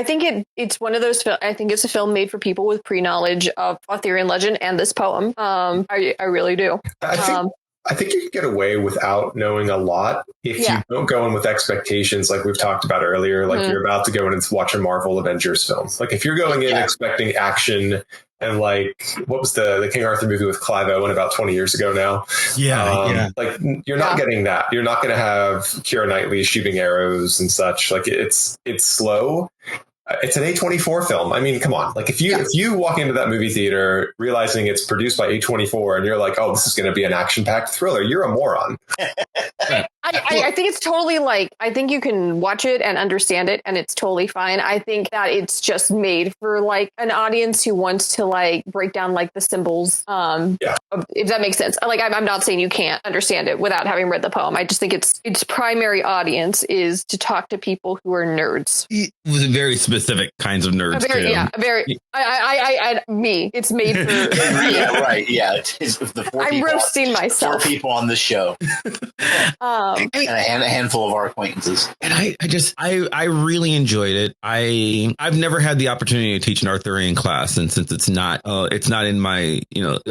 think it's one of those. I think it's a film made for people with pre-knowledge of Arthurian legend and this poem. I really do. I think I think you can get away without knowing a lot if you don't go in with expectations like we've talked about earlier. Like you're about to go in and watch a Marvel Avengers film. Like if you're going in expecting action and like what was the King Arthur movie with Clive Owen about 20 years ago now? Like you're not getting that. You're not going to have Keira Knightley shooting arrows and such. Like it's slow. It's an A24 film. I mean, come on. Like if you walk into that movie theater realizing it's produced by A24 and you're like, oh, this is going to be an action-packed thriller, you're a moron. I think it's totally like, I think you can watch it and understand it and it's totally fine. I think that it's just made for like an audience who wants to like break down like the symbols. If that makes sense. Like I'm not saying you can't understand it without having read the poem. I just think its primary audience is to talk to people who are nerds. It was very specific kinds of nerds. Me. It's made for yeah, right. Yeah, it's the I'm roasting myself. 4 people on this show. And a handful of our acquaintances. And I really enjoyed it. I've never had the opportunity to teach an Arthurian class, and since it's not in my,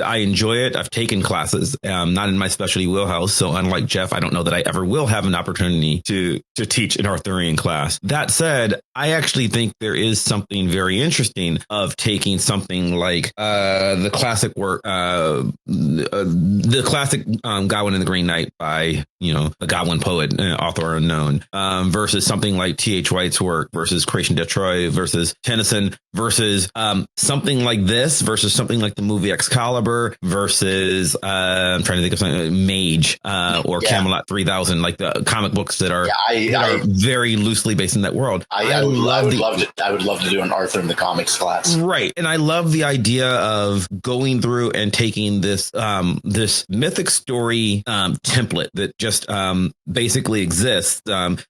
I enjoy it. I've taken classes, not in my specialty wheelhouse. So unlike Jeff, I don't know that I ever will have an opportunity to teach an Arthurian class. That said, I actually think there is something very interesting of taking something like the classic work, the classic Gawain and the Green Knight by a Gawain poet, author unknown, versus something like T.H. White's work versus Creation de Troy versus Tennyson versus something like this versus something like the movie Excalibur versus I'm trying to think of something Mage or Camelot 3000, like the comic books that are, are very loosely based in that world. I would love to do an Arthur in the comics class. Right. And I love the idea of going through and taking this this mythic story template that just basically exists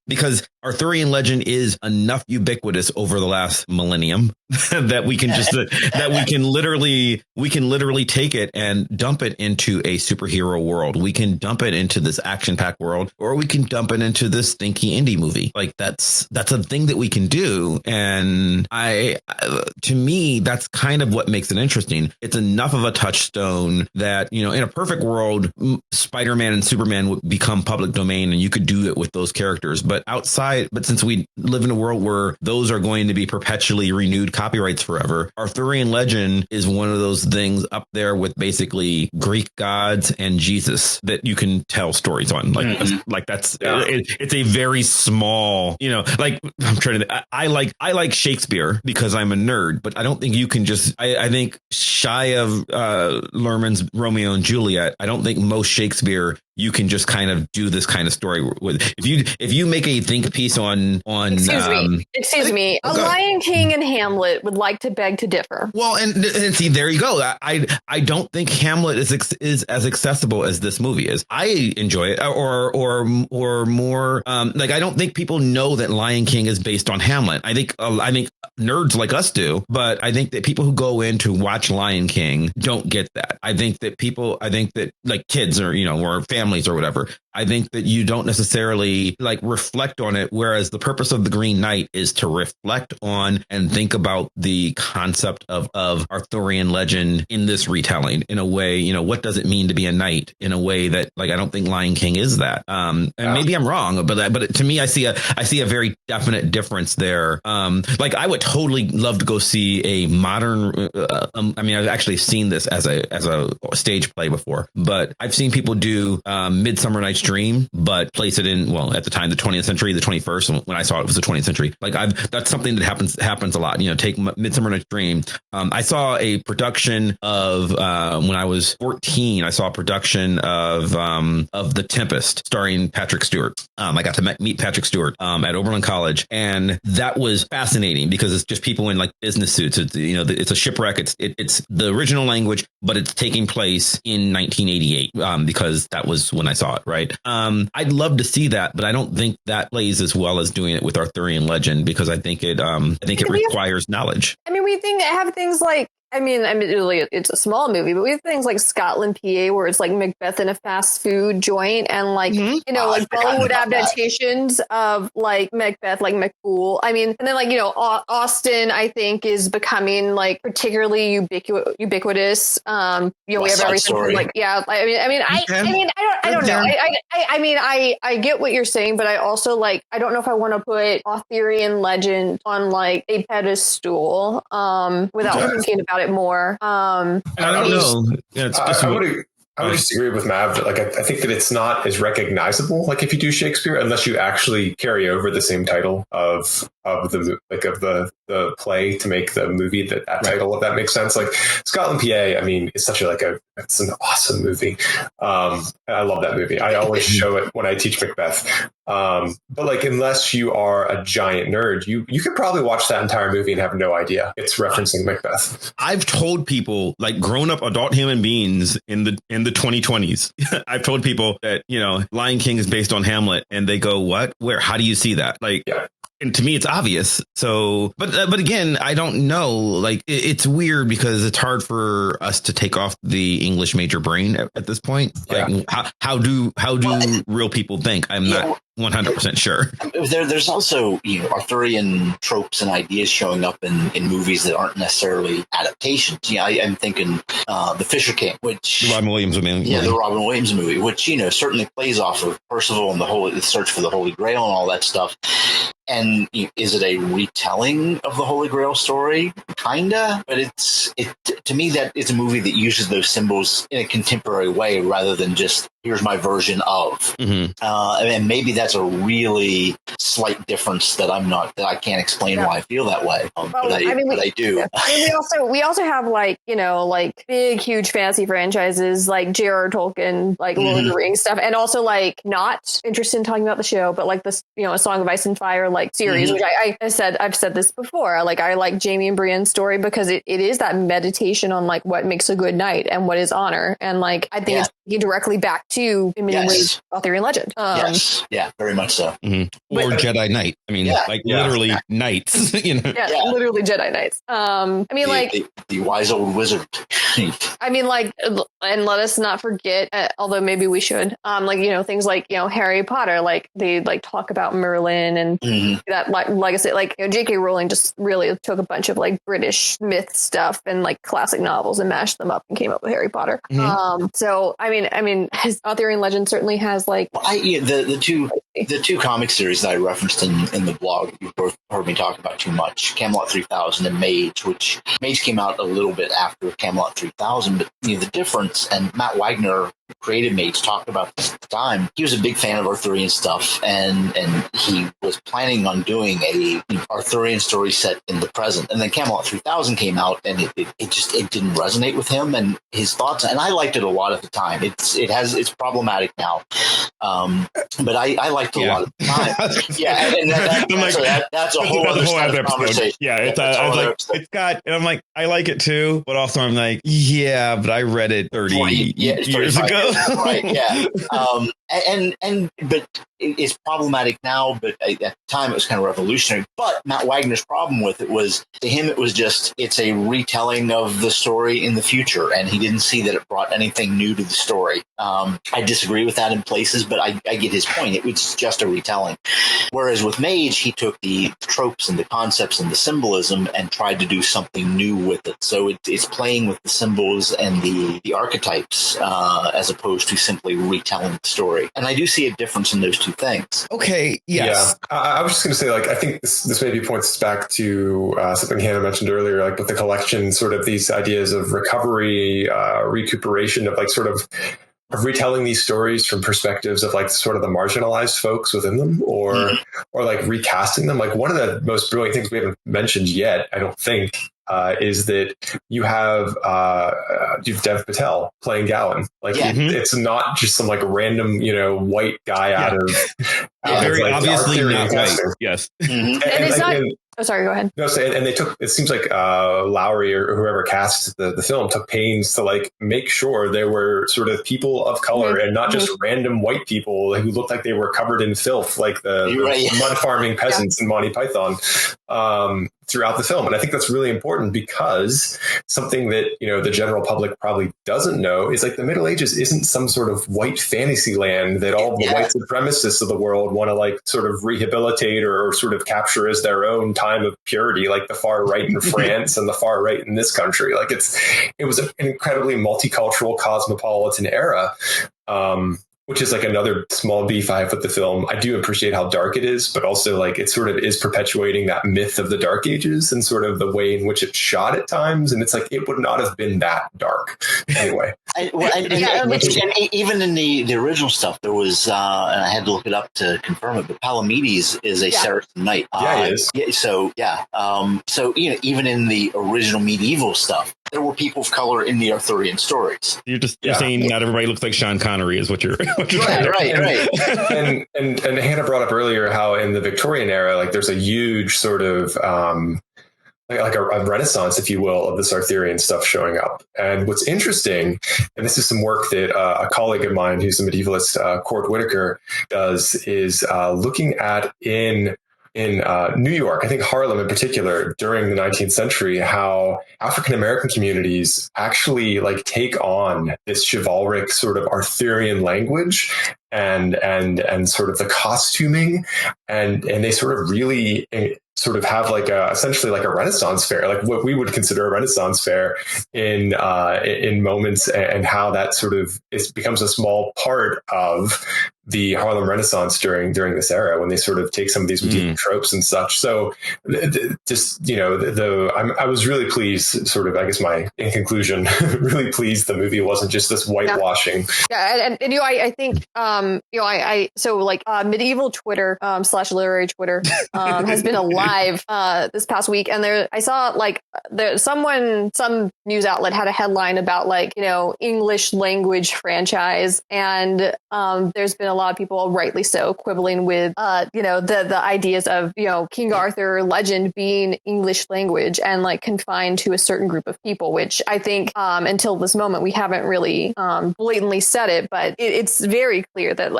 because Arthurian legend is enough ubiquitous over the last millennium that we can just we can literally take it and dump it into a superhero world. We can dump it into this action-packed world, or we can dump it into this stinky indie movie. Like that's a thing that we can do. And to me, that's kind of what makes it interesting. It's enough of a touchstone that, in a perfect world, Spider-Man and Superman would become public domain and you could do it with those characters. But since we live in a world where those are going to be perpetually renewed copyrights forever, Arthurian legend is one of those things up there with basically Greek gods and Jesus that you can tell stories on. It's a very small, like I'm trying to, I like Shakespeare because I'm a nerd, but I don't think you can just, I think shy of Lerman's Romeo and Juliet, I don't think most Shakespeare you can just kind of do this kind of story with. If you make a think piece on excuse me, a Lion King and Hamlet would like to beg to differ. Well, and see, there you go. I don't think Hamlet is as accessible as this movie is. I enjoy it, or more like I don't think people know that Lion King is based on Hamlet. I think nerds like us do, but I think that people who go in to watch Lion King don't get that. I think that like kids or families or whatever, I think that you don't necessarily like reflect on it. Whereas the purpose of the Green Knight is to reflect on and think about the concept of Arthurian legend in this retelling in a way, what does it mean to be a knight in a way that like, I don't think Lion King is that. And maybe I'm wrong, but to me, I see a very definite difference there. Like I would totally love to go see a modern, I've actually seen this as a stage play before, but I've seen people do Midsummer Night's Dream, but place it in, well, at the time, the 20th century, the 21st, when I saw it was the 20th century. Like that's something that happens a lot, take Midsummer Night's Dream. I saw a production of, when I was 14, I saw a production of The Tempest starring Patrick Stewart. I got to meet Patrick Stewart at Oberlin College, and that was fascinating because it's just people in like business suits. It's, it's a shipwreck. It's the original language, but it's taking place in 1988 because that was when I saw it. Right. I'd love to see that, but I don't think that plays as well as doing it with Arthurian legend because I think it requires knowledge. I mean, we have things like I mean, really, it's a small movie, but we have things like Scotland, PA, where it's like Macbeth in a fast food joint, and like like Bollywood adaptations of like Macbeth, like McFool. I mean, and then like Austin, I think, is becoming like particularly ubiquitous. We have everything from, like I don't know. I get what you're saying, but I also I don't know if I want to put Arthurian legend on like a pedestal without thinking about it more. I don't know. Yeah, I would disagree with Mav that I think that it's not as recognizable if you do Shakespeare unless you actually carry over the same title of the play to make the movie that title, if that makes sense. Like Scotland, PA, I mean, it's such it's an awesome movie. I love that movie. I always show it when I teach Macbeth. But unless you are a giant nerd, you could probably watch that entire movie and have no idea it's referencing Macbeth. I've told people, grown up adult human beings in the 2020s, I've told people that, Lion King is based on Hamlet, and they go, what? Where? How do you see that? And to me, it's obvious. So, but again, I don't know. It's weird because it's hard for us to take off the English major brain at this point. How do real people think? I'm not 100% sure. There's also Arthurian tropes and ideas showing up in movies that aren't necessarily adaptations. I'm thinking The Fisher King, which the Robin Williams movie. Yeah, the Robin Williams movie, which certainly plays off of Percival and the search for the Holy Grail and all that stuff. And is it a retelling of the Holy Grail story? Kinda, but to me that it's a movie that uses those symbols in a contemporary way rather than just here's my version of. And maybe that's a really slight difference that I can't explain why I feel that way. But I do. We also have big huge fantasy franchises like J.R.R. Tolkien, Lord of the Rings stuff, and also not interested in talking about the show, but this A Song of Ice and Fire series, which I've said this before. I like Jamie and Brienne's story because it is that meditation on what makes a good knight and what is honor, and I think it's directly back to in many ways Arthurian legend. Yes, yeah, very much so. Or Jedi Knight. I mean, literally knights. Literally Jedi Knights. The wise old wizard. And let us not forget, although maybe we should, things like Harry Potter, they talk about Merlin and that legacy. J.K. Rowling just really took a bunch of British myth stuff and classic novels and mashed them up and came up with Harry Potter. So his Arthurian legend certainly has the two comic series that I referenced in the blog you've both heard me talk about too much, Camelot 3000 and Mage, which Mage came out a little bit after Camelot 3000, but the difference, and Matt Wagner created Mage talked about this at the time. He was a big fan of Arthurian stuff, and he was planning on doing a Arthurian story set in the present. And then Camelot 3000 came out, and it didn't resonate with him and his thoughts. And I liked it a lot at the time. It's problematic now, but I liked it a lot at the time. And that's a whole other conversation. Yeah, it's got, and I'm like, I like it too, but also I'm like, yeah, but I read it 30 years ago. Right, yeah. But it's problematic now, but at the time it was kind of revolutionary. But Matt Wagner's problem with it was, to him, it was just, it's a retelling of the story in the future, and he didn't see that it brought anything new to the story. I disagree with that in places, but I get his point. It was just a retelling. Whereas with Mage, he took the tropes and the concepts and the symbolism and tried to do something new with it. So it's playing with the symbols and the archetypes as opposed to simply retelling the story. And I do see a difference in those two things. Okay, yes. Yeah. I was just going to say, I think this maybe points us back to something Hannah mentioned earlier, with the collection, sort of these ideas of recovery, recuperation, of sort of retelling these stories from perspectives of sort of the marginalized folks within them, or recasting them. One of the most brilliant things we haven't mentioned yet, I don't think, is that you have Dev Patel playing Gowan. It's not just some random white guy out of very obviously not white. Yes, and it's not. Oh, sorry, go ahead. No, and they took, it seems like Lowery or whoever cast the film took pains to make sure there were sort of people of color and not just random white people who looked like they were covered in filth, like the mud farming peasants in Monty Python. throughout the film. And I think that's really important because something that, the general public probably doesn't know is like the Middle Ages isn't some sort of white fantasy land that all the white supremacists of the world want to like sort of rehabilitate or sort of capture as their own time of purity, like the far right in France and the far right in this country. Like it was an incredibly multicultural, cosmopolitan era. Which is like another small beef I have with the film. I do appreciate how dark it is, but also like it sort of is perpetuating that myth of the Dark Ages and sort of the way in which it's shot at times. And it's like, it would not have been that dark anyway. And even in the original stuff, there was, and I had to look it up to confirm it, but Palamedes is a Saracen knight. He is. So even in the original medieval stuff, there were people of color in the Arthurian stories. You're saying not everybody looks like Sean Connery is what you're right. And Hannah brought up earlier how in the Victorian era, like there's a huge sort of like a renaissance, if you will, of this Arthurian stuff showing up. And what's interesting, and this is some work that a colleague of mine who's a medievalist, Cord Whitaker, does, is looking at in New York, I think Harlem in particular, during the 19th century, how African-American communities actually like take on this chivalric sort of Arthurian language and sort of the costuming, and they sort of really sort of have like essentially like a Renaissance fair, like what we would consider a Renaissance fair in moments, and how that sort of becomes a small part of the Harlem Renaissance during this era, when they sort of take some of these medieval tropes and such. So just, I was really pleased, sort of, I guess in conclusion, really pleased the movie wasn't just this whitewashing. Yeah. And I think, medieval Twitter, / literary Twitter, has been alive, this past week. And I saw some news outlet had a headline about English language franchise. And, there's been a lot of people, rightly so, quibbling with the ideas of King Arthur legend being English language and like confined to a certain group of people, which I think until this moment we haven't really blatantly said it, but it's very clear that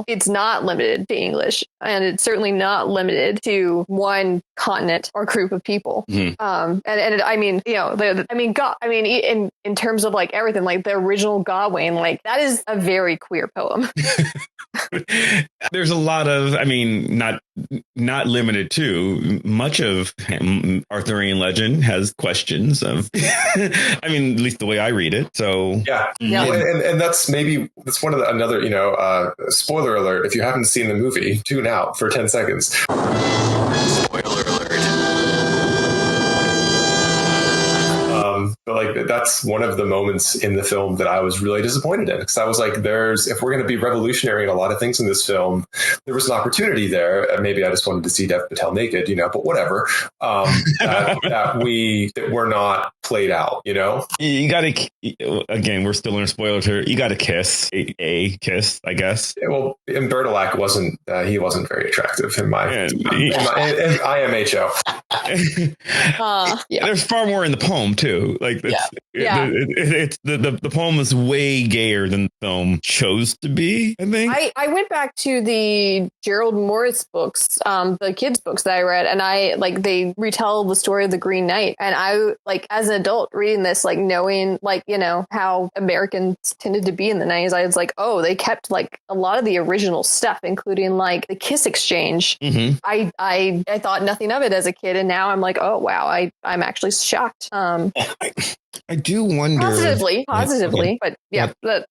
it's not limited to English, and it's certainly not limited to one continent or group of people. In terms of like everything, like the original Gawain, like that is a very queer poem. There's a lot of, not limited to, much of Arthurian legend has questions of, at least the way I read it. So yeah. And that's one of another, spoiler alert. If you haven't seen the movie, tune out for 10 seconds. Spoiler alert. But that's one of the moments in the film that I was really disappointed in, because I was like, if we're going to be revolutionary in a lot of things in this film, there was an opportunity there. And maybe I just wanted to see Dev Patel naked, but whatever, that we're not played out, You got to, again, we're still in a spoiler here. You got to kiss, a kiss, I guess. Yeah, well, and Bertolac wasn't very attractive in my IMHO. There's far more in the poem too. It's the poem is way gayer than the film chose to be. I think I went back to the Gerald Morris books, the kids' books that I read, and they retell the story of the Green Knight. And I as an adult reading this, knowing how Americans tended to be in the 90s, I was like, oh, they kept a lot of the original stuff, including the kiss exchange. Mm-hmm. I thought nothing of it as a kid, and now I'm like, oh wow, I'm actually shocked. I do wonder positively, but yeah. No.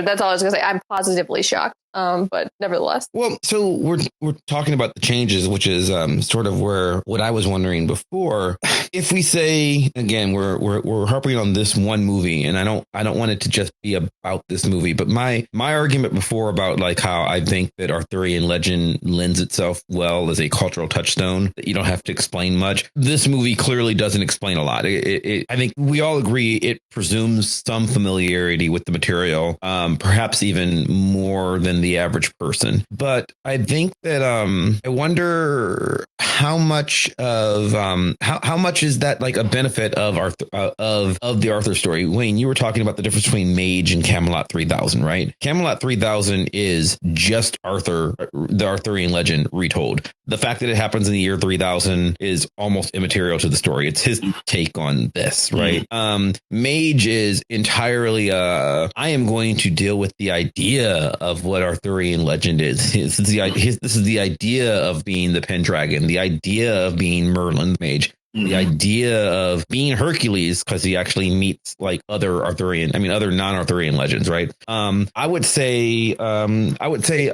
That's all I was gonna say. I'm positively shocked. But nevertheless. Well, so we're talking about the changes, which is sort of what I was wondering before. If we say again, we're harping on this one movie, and I don't want it to just be about this movie, but my argument before about how I think that Arthurian legend lends itself well as a cultural touchstone, that you don't have to explain much. This movie clearly doesn't explain a lot. I think we all agree it presumes some familiarity with the material, perhaps even more than the average person. But I think that I wonder how much of much is that like a benefit of Arthur of the Arthur story? Wayne, you were talking about the difference between Mage and Camelot 3000, right? Camelot 3000 is just Arthur, the Arthurian legend retold. The fact that it happens in the year 3000 is almost immaterial to the story. It's his take on this, right? Mage is entirely I am going to deal with the idea of what Arthurian legend is. This is the idea of being the Pendragon, the idea of being Merlin the Mage. The idea of being Hercules, because he actually meets like other non-Arthurian legends, right? I would say a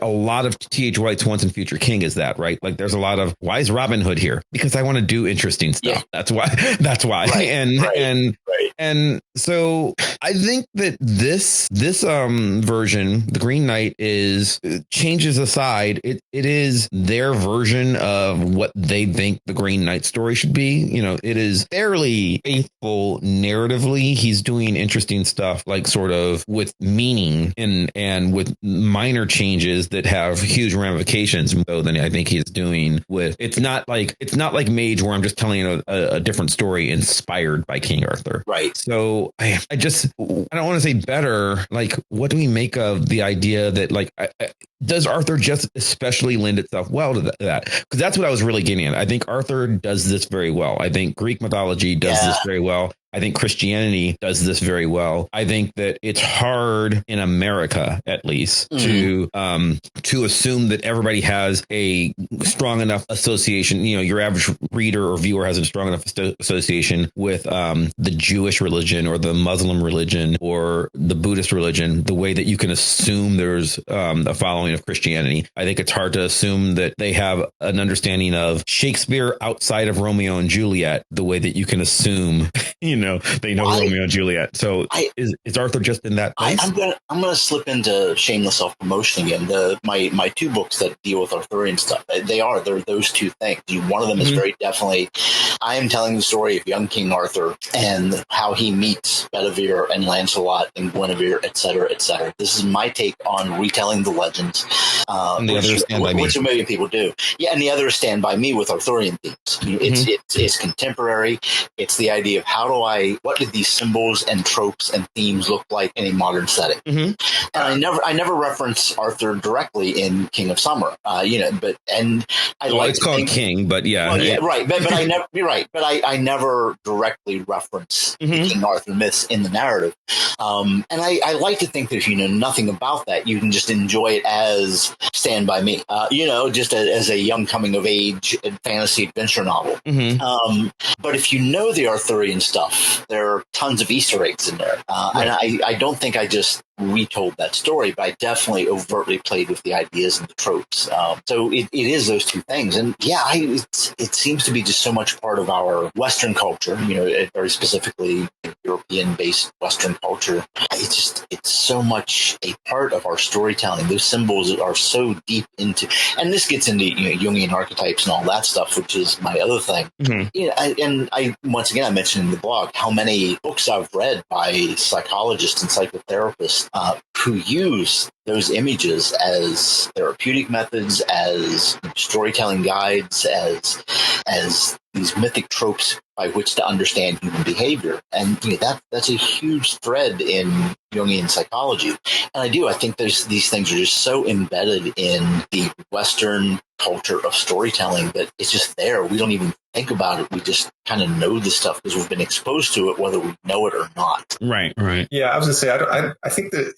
lot of T.H. White's Once and Future King is that, right? Like there's a lot of, why is Robin Hood here? Because I want to do interesting stuff. Yeah. That's why. Right. And so I think that this version, the Green Knight, changes aside. It is their version of what they think the Green Knight story should be. You know, it is fairly faithful narratively. He's doing interesting stuff, like sort of with meaning and with minor changes that have huge ramifications. Though than I think he's doing with, it's not like Mage, where I'm just telling a different story inspired by King Arthur. Right. So I don't want to say better. Like, what do we make of the idea that like does Arthur just especially lend itself well to that? Because that's what I was really getting at. I think Arthur does this very well. I think Greek mythology does this very well. I think Christianity does this very well. I think that it's hard in America, at least, to assume that everybody has a strong enough association. You know, your average reader or viewer has a strong enough association with the Jewish religion or the Muslim religion or the Buddhist religion, the way that you can assume there's a following of Christianity. I think it's hard to assume that they have an understanding of Shakespeare outside of Romeo and Juliet, the way that you can assume, they know Romeo and Juliet. So is Arthur just in that place? I'm gonna slip into shameless self-promotion again. My two books that deal with Arthurian stuff, they're those two things. One of them is very definitely, I am telling the story of young King Arthur and how he meets Bedivere and Lancelot and Guinevere, et cetera, et cetera. This is my take on retelling the legends, and the other is Stand By Me, which a million people do. Yeah, and the other is Stand By Me with Arthurian themes. It's contemporary. It's the idea of what did these symbols and tropes and themes look like in a modern setting? And I never reference Arthur directly in King of Summer, it's called King, but yeah, right. But I never, you're right. But I never directly reference the King Arthur myths in the narrative. And I like to think that if you know nothing about that, you can just enjoy it as Stand By Me, just as a young coming of age fantasy adventure novel. But if you know the Arthurian stuff, there are tons of Easter eggs in there. And I don't think I just retold that story, but I definitely overtly played with the ideas and the tropes. So it is those two things. And yeah, it seems to be just so much part of our Western culture, very specifically European-based Western culture. It's so much a part of our storytelling. Those symbols are so deep into, and this gets into Jungian archetypes and all that stuff, which is my other thing. I once again, I mentioned in the blog how many books I've read by psychologists and psychotherapists who use those images as therapeutic methods, as storytelling guides, as these mythic tropes by which to understand human behavior. And that's a huge thread in Jungian psychology. And I think these things are just so embedded in the Western culture of storytelling that it's just there. We don't even think about it. We just kind of know the stuff because we've been exposed to it, whether we know it or not. Right. Yeah, I was going to say, I think that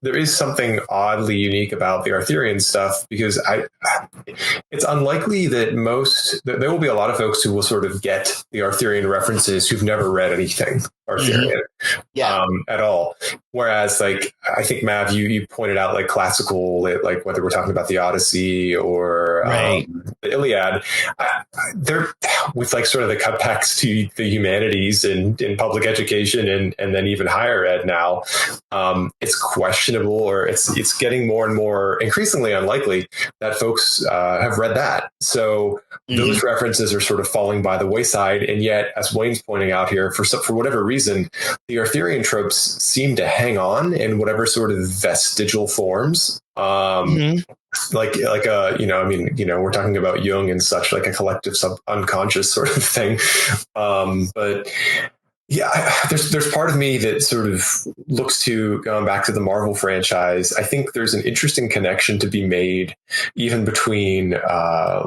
there is something oddly unique about the Arthurian stuff, because it's unlikely that there will be a lot of folks who will sort of get the Arthurian references who've never read anything Arthurian at all. Whereas, like, I think, Mav, you pointed out, like, classical, like whether we're talking about the Odyssey or the Iliad, they're with like sort of the cutbacks to the humanities and in public education and then even higher ed now. It's questionable, or it's getting more and more increasingly unlikely that folks have read that. So those references are sort of falling by the wayside. And yet, as Wayne's pointing out here, for whatever reason, the Arthurian tropes seem to hang on in whatever sort of vestigial forms. like we're talking about Jung and such, like a collective unconscious sort of thing. But yeah, there's part of me that sort of looks to, going back to the Marvel franchise, I think there's an interesting connection to be made even between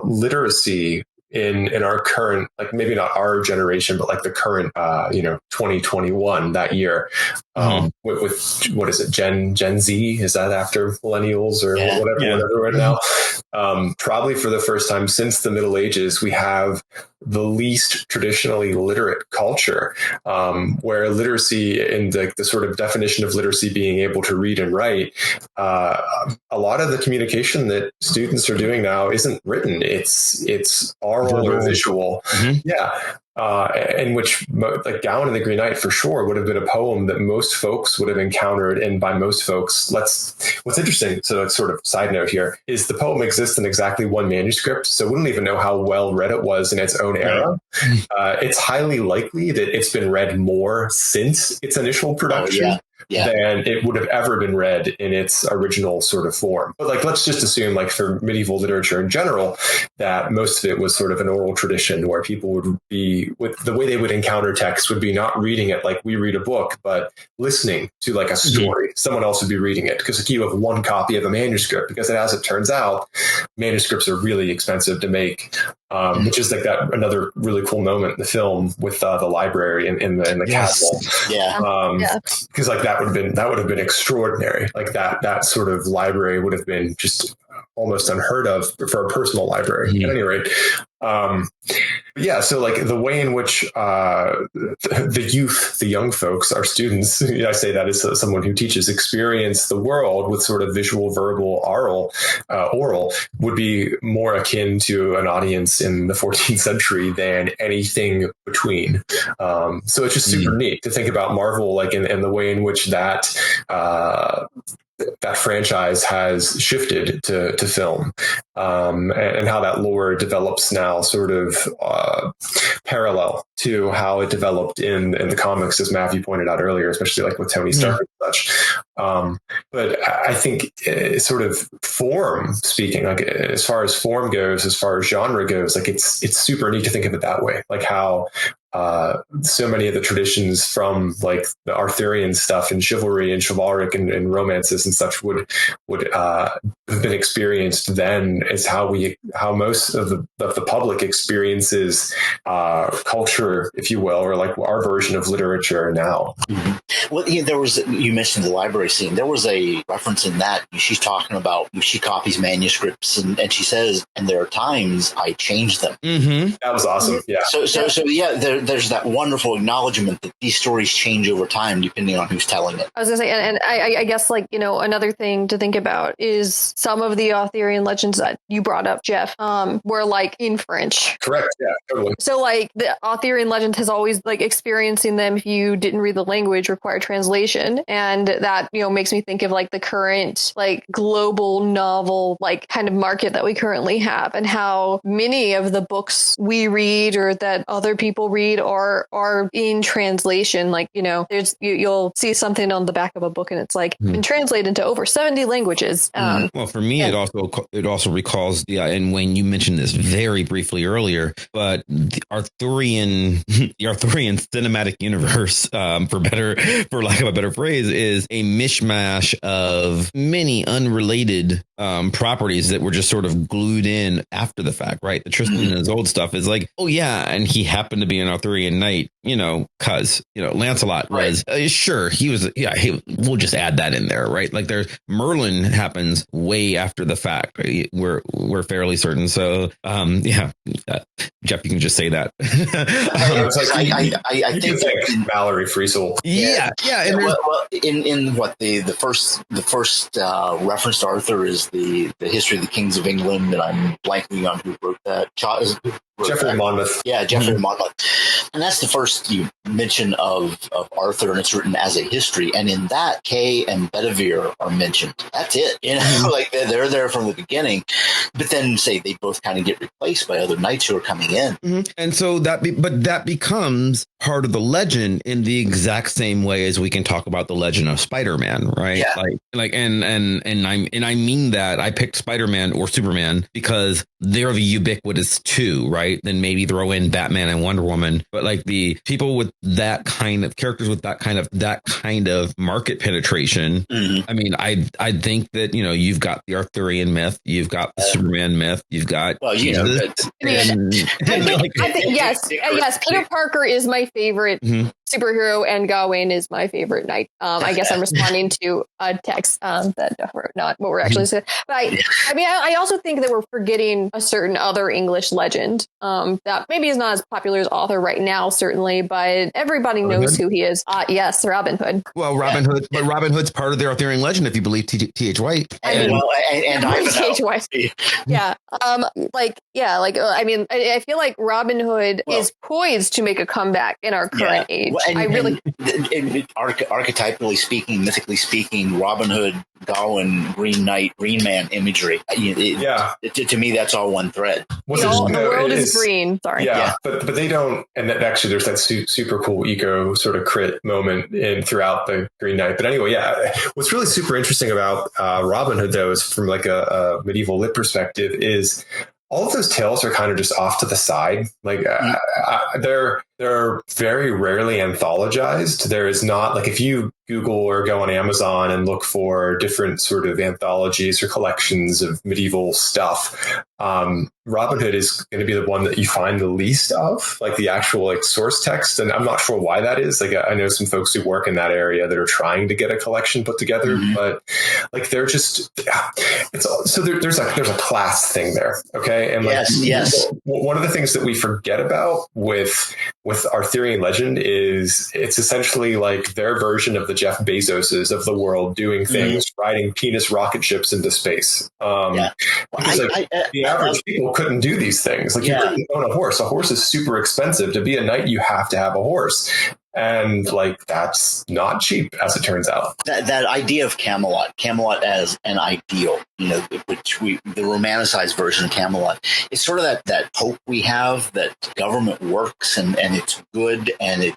literacy in our current, like maybe not our generation, but like the current, 2021, that year, with what is it, Gen Z? Is that after millennials or whatever right now? Probably for the first time since the Middle Ages, we have the least traditionally literate culture, where literacy, in the sort of definition of literacy being able to read and write, a lot of the communication that students are doing now isn't written. It's oral or visual. In which, like Gawain and the Green Knight for sure would have been a poem that most folks would have encountered. And by most folks, what's interesting, so it's sort of side note here, is the poem exists in exactly one manuscript. So we wouldn't even know how well read it was in its own era. It's highly likely that it's been read more since its initial production. Than it would have ever been read in its original sort of form. But like, let's just assume, like for medieval literature in general, that most of it was sort of an oral tradition where people would be, with the way they would encounter text would be not reading it like we read a book, but listening to like a story. Someone else would be reading it, because you have one copy of a manuscript, because as it turns out, manuscripts are really expensive to make. Which is like that another really cool moment in the film with the library in the castle. Because like that would have been extraordinary. Like that sort of library would have been just almost unheard of for a personal library. At any rate. So like the way in which the youth, the young folks, our students, I say that as someone who teaches, experience the world with sort of visual, verbal, oral would be more akin to an audience in the 14th century than anything between. So it's just super neat to think about Marvel, like in the way in which that franchise has shifted to film, and how that lore develops now, sort of parallel to how it developed in the comics, as Matthew pointed out earlier, especially like with Tony Stark and such. But I think sort of form speaking, like as far as form goes, as far as genre goes, like it's super neat to think of it that way, like how so many of the traditions from like the Arthurian stuff and chivalry and chivalric and romances and such would have been experienced then, as how most of the public experiences culture, if you will, or like our version of literature now. Well, you mentioned the library scene. There was a reference in that she's talking about, she copies manuscripts and she says, and there are times I change them. That was awesome. Yeah. So there's that wonderful acknowledgement that these stories change over time depending on who's telling it. I was gonna say, and I guess, like, another thing to think about is some of the Arthurian legends that you brought up, Jeff, were like in French. Correct. Yeah, totally. So like the Arthurian legend has always, like, experiencing them, if you didn't read the language, required translation. And that, makes me think of like the current like global novel, like kind of market that we currently have, and how many of the books we read or that other people read are in translation. Like, you'll see something on the back of a book and it's like been translated into over 70 languages. Well, for me, it also recalls, and Wayne, you mentioned this very briefly earlier, but the Arthurian cinematic universe, for lack of a better phrase, is a mishmash of many unrelated properties that were just sort of glued in after the fact, right? The Tristan and Isolde stuff is like, oh yeah, and he happened to be an Arthurian knight, cause Lancelot was sure he was, we'll just add that in there, right? Like there's Merlin happens way after the fact, right? We're fairly certain. So Jeff, you can just say that. I think Valerie Friesel. Yeah. And in what the first reference to Arthur is the history of the kings of England, and I'm blanking on who wrote that. Jeffrey Monmouth. Yeah, Jeffrey Monmouth. And that's the first mention of Arthur, and it's written as a history. And in that, Kay and Bedivere are mentioned. That's it. Like they're there from the beginning. But then they both kind of get replaced by other knights who are coming in. And so that becomes part of the legend in the exact same way as we can talk about the legend of Spider-Man, right? Yeah. And I mean that I picked Spider-Man or Superman because they're the ubiquitous two, right? Then maybe throw in Batman and Wonder Woman, but like the people with that kind of characters with that kind of market penetration. I mean, I think that you've got the Arthurian myth, you've got the Superman myth, you've got yes, Peter Parker is my favorite superhero, and Gawain is my favorite knight. I guess I'm responding to a text that we're not what we're actually saying. But I also think that we're forgetting a certain other English legend that maybe is not as popular as Arthur right now, certainly, but everybody knows who he is. Yes, Robin Hood. Well, Robin Hood's part of the Arthurian legend, if you believe T.H. White. And T.H. White. Yeah. I mean, I feel like Robin Hood is poised to make a comeback in our current age. Archetypally speaking, mythically speaking, Robin Hood, Gawain, Green Knight, Green Man imagery. To me, that's all one thread. The world is green. Sorry. Yeah. But they don't. And actually, there's that super cool eco sort of crit moment throughout the Green Knight. But anyway, what's really super interesting about Robin Hood, though, is from like a medieval lit perspective, is all of those tales are kind of just off to the side. Like they're very rarely anthologized. There is not, like, if you Google or go on Amazon and look for different sort of anthologies or collections of medieval stuff, Robin Hood is going to be the one that you find the least of, like the actual source text. And I'm not sure why that is. Like, I know some folks who work in that area that are trying to get a collection put together, but like they're just, there's a class thing there. Okay. And one of the things that we forget about with Arthurian legend is it's essentially like their version of the Jeff Bezoses of the world doing things, riding penis rocket ships into space. Because the average people couldn't do these things. Like, you couldn't own a horse. A horse is super expensive. To be a knight, you have to have a horse. And like, that's not cheap, as it turns out. That idea of Camelot as an ideal, the romanticized version of Camelot, it's sort of that hope we have that government works and it's good and it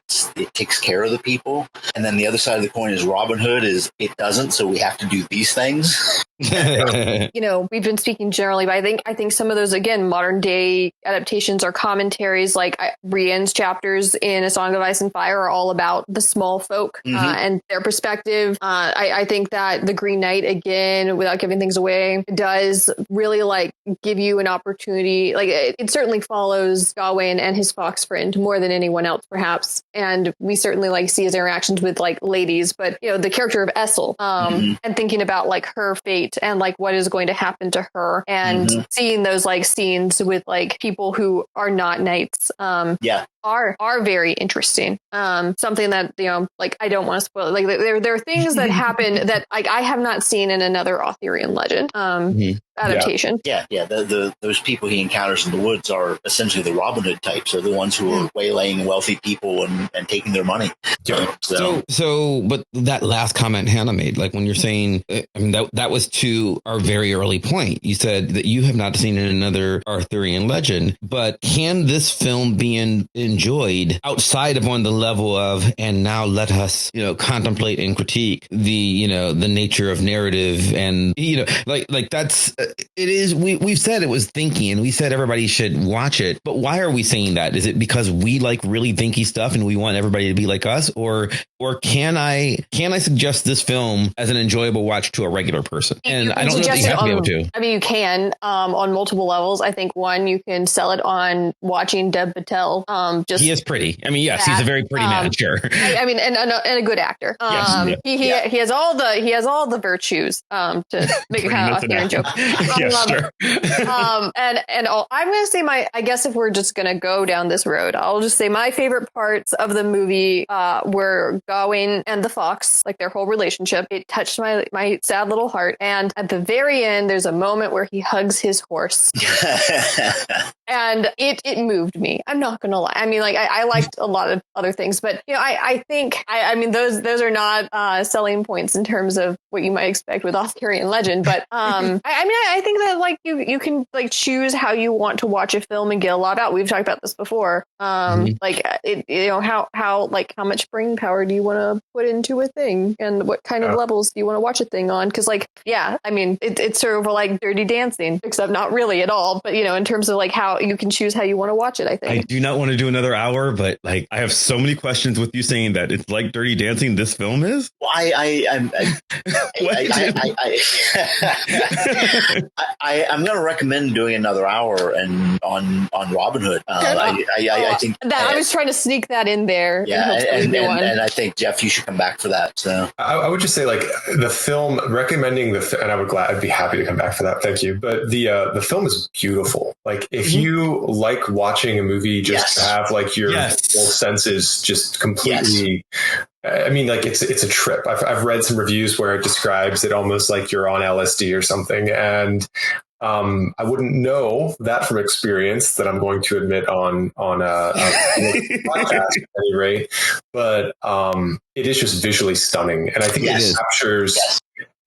takes care of the people. And then the other side of the coin is Robin Hood is it doesn't, so we have to do these things. We've been speaking generally, but I think some of those, again, modern day adaptations or commentaries, like Brienne's chapters in A Song of Ice and Fire, are all about the small folk and their perspective. I think that the Green Knight, again, without giving things away, does really like give you an opportunity. Like, it certainly follows Gawain and his fox friend more than anyone else, perhaps. And we certainly like see his interactions with like ladies, but the character of Essel and thinking about like her fate and like what is going to happen to her, and seeing those like scenes with like people who are not knights are very interesting. Something that like, I don't want to spoil. Like, there are things that happen that like I have not seen in another Arthurian legend adaptation. Those people he encounters in the woods are essentially the Robin Hood types. They're the ones who are waylaying wealthy people and taking their money. But that last comment Hannah made, like when you're saying, I mean, that was to our very early point. You said that you have not seen in another Arthurian legend, but can this film be enjoyed outside of on the level of, and now let us, contemplate and critique the nature of narrative, and like that's it is. We've said it was thinky, and we said everybody should watch it, but why are we saying that? Is it because we like really thinky stuff and we want everybody to be like us, or can I suggest this film as an enjoyable watch to a regular person? And I don't know if you have to be able to. I mean, you can on multiple levels. I think one, you can sell it on watching Dev Patel. He is pretty. I mean, yes, he's a very pretty man. Sure. I mean, and a good actor. He has all the virtues to make a kind of Arthurian joke. love sure. I'm going to say I guess if we're just going to go down this road, I'll just say my favorite parts of the movie were Gawain and the fox, like their whole relationship. It touched my sad little heart. And at the very end, there's a moment where he hugs his horse. And it moved me. I'm not going to lie. I mean, like I liked a lot of other things, but I think those are not selling points in terms of what you might expect with Arthurian legend. But I think that like you can like choose how you want to watch a film and get a lot out. We've talked about this before. Like how much brain power do you want to put into a thing, and what kind of levels do you want to watch a thing on? Because it's sort of like Dirty Dancing, except not really at all. But in terms of like how you can choose how you want to watch it, I think. I do not want to do another hour, but like I have so many questions with you saying that it's like Dirty Dancing. This film is. Well, I'm going to recommend doing another hour and on Robin Hood. I think that I was trying to sneak that in there. Yeah, and I think Jeff, you should come back for that. So I would just say like the film, recommending and I'd be happy to come back for that. Thank you. But the film is beautiful. Like if you like watching a movie just to have like your full senses just completely. I mean, like it's a trip. I've read some reviews where it describes it almost like you're on LSD or something, and I wouldn't know that from experience that I'm going to admit on a podcast at any rate. But it is just visually stunning, and I think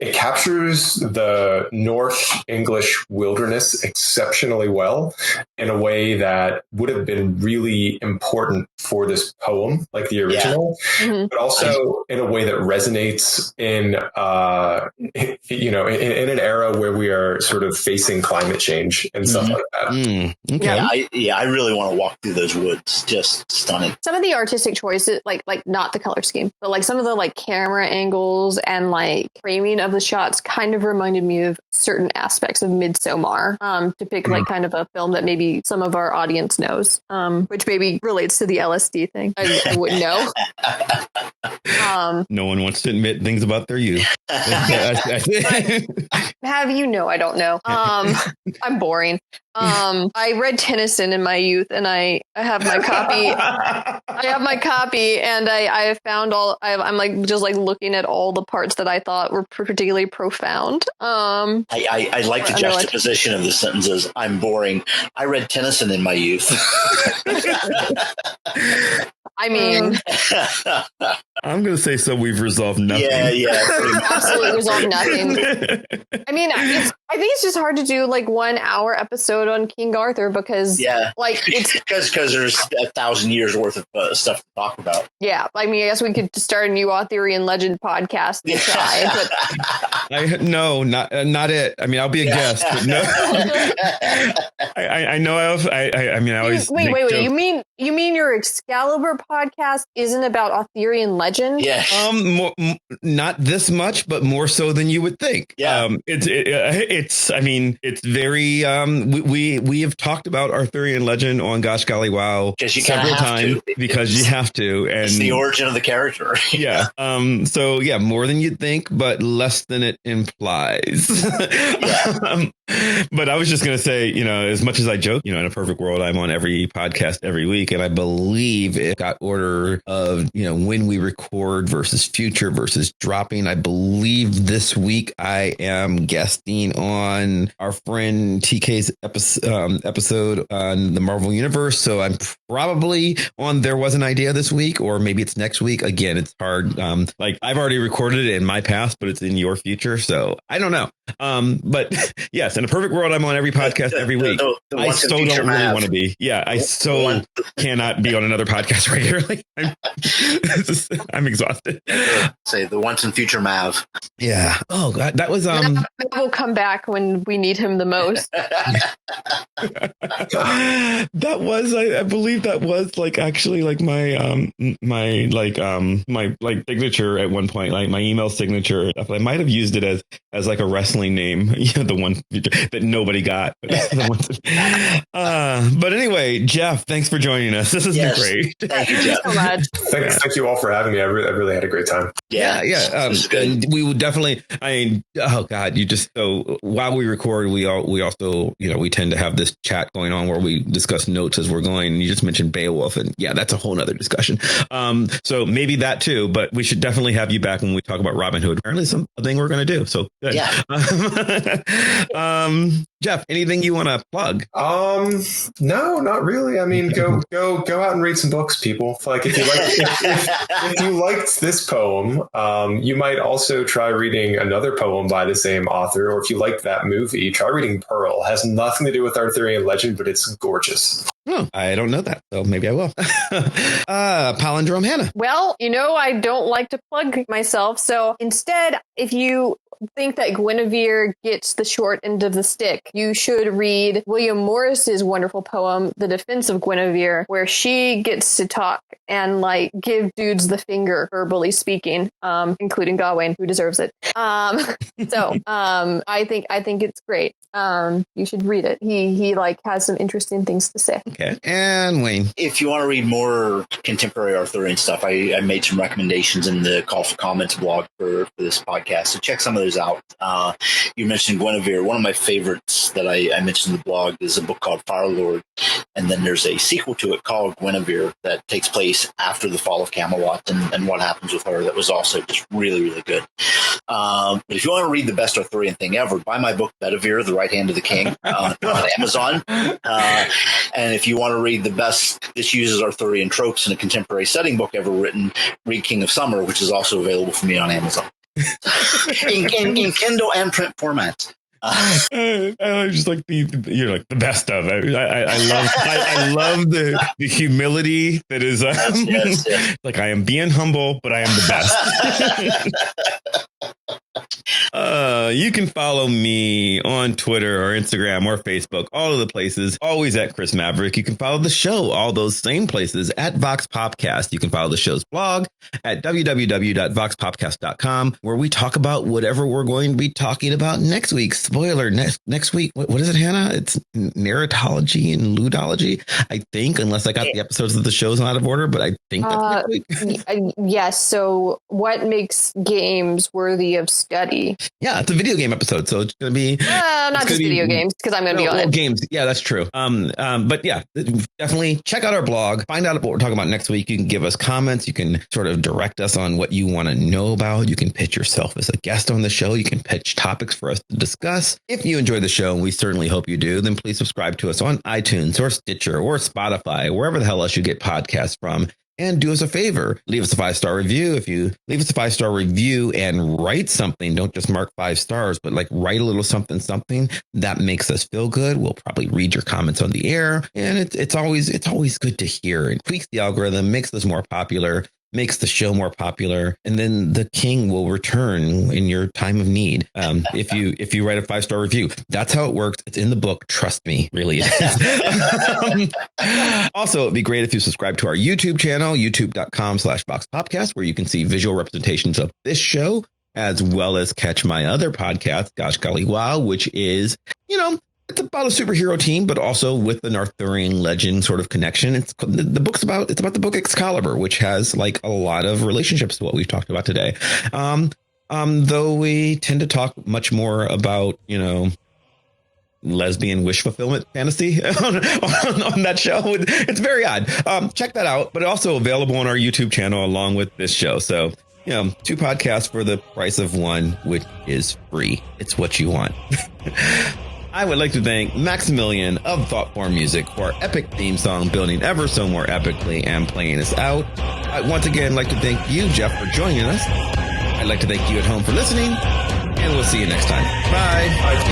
it captures the North English wilderness exceptionally well in a way that would have been really important for this poem, like the original, but also in a way that resonates in an era where we are sort of facing climate change and stuff like that. Okay. I really want to walk through those woods. Just stunning. Some of the artistic choices, like not the color scheme, but like some of the like camera angles and like framing of the shots kind of reminded me of certain aspects of Midsommar, to pick like kind of a film that maybe some of our audience knows, which maybe relates to the LSD thing. I wouldn't know. No one wants to admit things about their youth. Have I don't know. I'm boring. I read Tennyson in my youth, and I have my copy. And I found I'm like just like looking at all the parts that I thought were particularly profound. I like the juxtaposition of the sentences. I'm boring. I read Tennyson in my youth. I mean, I'm going to say so. We've resolved nothing. Yeah. Absolutely resolved nothing. I mean, I think it's just hard to do like 1 hour episode on King Arthur because like it's because there's 1,000 years worth of stuff to talk about. Yeah. I mean, I guess we could start a new Arthurian legend podcast and try, but not it. I mean, I'll be a guest, but no. I know I always wait. You mean your Excalibur podcast isn't about Arthurian legend? Yeah. Not this much, but more so than you would think. Yeah. It's very we have talked about Arthurian legend on Gosh Golly Wow several times because you have to, and it's the origin of the character. Yeah. So more than you'd think, but less than it implies. But I was just going to say, as much as I joke, in a perfect world, I'm on every podcast every week. And I believe it got order of, when we record versus future versus dropping. I believe this week I am guesting on our friend TK's episode on the Marvel Universe. So I'm probably on There Was an Idea this week, or maybe it's next week. Again, it's hard. Like I've already recorded it in my past, but it's in your future. So I don't know. But yes, in a perfect world, I'm on every podcast every week. I so don't really want to be. Yeah, I so cannot be on another podcast regularly. I'm exhausted. Say the once and future Mav. Yeah. Oh God, that was Mav will come back when we need him the most. That was, I believe that was like actually like my signature at one point, like my email signature. I might have used it as like a wrestling definitely name the one that nobody got. But anyway, Jeff, thanks for joining us. This has been great. Thank you, Jeff. So much. Thank you all for having me. I really had a great time. Yeah. And we would definitely. Oh God, so while we record, we also we tend to have this chat going on where we discuss notes as we're going. And you just mentioned Beowulf, and that's a whole nother discussion. So maybe that too, but we should definitely have you back when we talk about Robin Hood. Apparently, something we're going to do. So good. Yeah. Jeff, anything you want to plug? No, not really. I mean, go out and read some books, people. Like if you liked this poem, you might also try reading another poem by the same author. Or if you liked that movie, try reading Pearl. It has nothing to do with Arthurian legend, but it's gorgeous. Oh, I don't know that, so maybe I will. Palindrome Hannah. Well, I don't like to plug myself, so instead, if you think that Guinevere gets the short end of the stick, you should read William Morris's wonderful poem, The Defense of Guinevere, where she gets to talk and give dudes the finger, verbally speaking, including Gawain, who deserves it. I think it's great. You should read it. He has some interesting things to say. Okay. And Wayne. If you want to read more contemporary Arthurian stuff, I made some recommendations in the Call for Comments blog for this podcast. So check some of those out. You mentioned Guinevere. One of my favorites that I mentioned in the blog is a book called Firelord. And then there's a sequel to it called Guinevere that takes place after the fall of Camelot and what happens with her. That was also just really, really good. But if you want to read the best Arthurian thing ever, buy my book, Bedivere, The Right Hand of the King, on Amazon. And if you want to read the best, this uses Arthurian tropes in a contemporary setting book ever written, read King of Summer, which is also available for me on Amazon. in Kindle and print formats. I just like you're like the best of it. I love the humility that is Yes. like I am being humble, but I am the best. You can follow me on Twitter or Instagram or Facebook, all of the places, always at Chris Maverick. You can follow the show, all those same places, at Vox Popcast. You can follow the show's blog at www.voxpopcast.com, where we talk about whatever we're going to be talking about next week. Spoiler, next week, what is it, Hannah? It's narratology and ludology, I think, unless I got the episodes of the shows out of order, but I think that's next week. Yes. So what makes games worthy of study? Yeah, it's a video game episode, so it's going to be not just video games, because I'm going to be on it. Games, yeah, that's true. But yeah, definitely check out our blog. Find out what we're talking about next week. You can give us comments. You can sort of direct us on what you want to know about. You can pitch yourself as a guest on the show. You can pitch topics for us to discuss. If you enjoy the show, and we certainly hope you do, then please subscribe to us on iTunes or Stitcher or Spotify, wherever the hell else you get podcasts from. And do us a favor, leave us a 5-star review. If you leave us a 5-star review and write something, don't just mark 5 stars, but write a little something, that makes us feel good. We'll probably read your comments on the air. And it's always good to hear. It tweaks the algorithm, makes us more popular, makes the show more popular, and then the king will return in your time of need. If you write a 5-star review, that's how it works. It's in the book. Trust me, really. Also, it'd be great if you subscribe to our YouTube channel, youtube.com/VoxPopcast, where you can see visual representations of this show, as well as catch my other podcast, Gosh Golly Wow, which is, it's about a superhero team, but also with an Arthurian legend sort of connection. It's about the book Excalibur, which has a lot of relationships to what we've talked about today. Though we tend to talk much more about, lesbian wish fulfillment fantasy on that show. It's very odd. Check that out, but also available on our YouTube channel along with this show. So, 2 podcasts for the price of one, which is free. It's what you want. I would like to thank Maximilian of Thoughtform Music for our epic theme song, building ever so more epically and playing us out. I'd once again like to thank you, Jeff, for joining us. I'd like to thank you at home for listening, and we'll see you next time. Bye. Bye.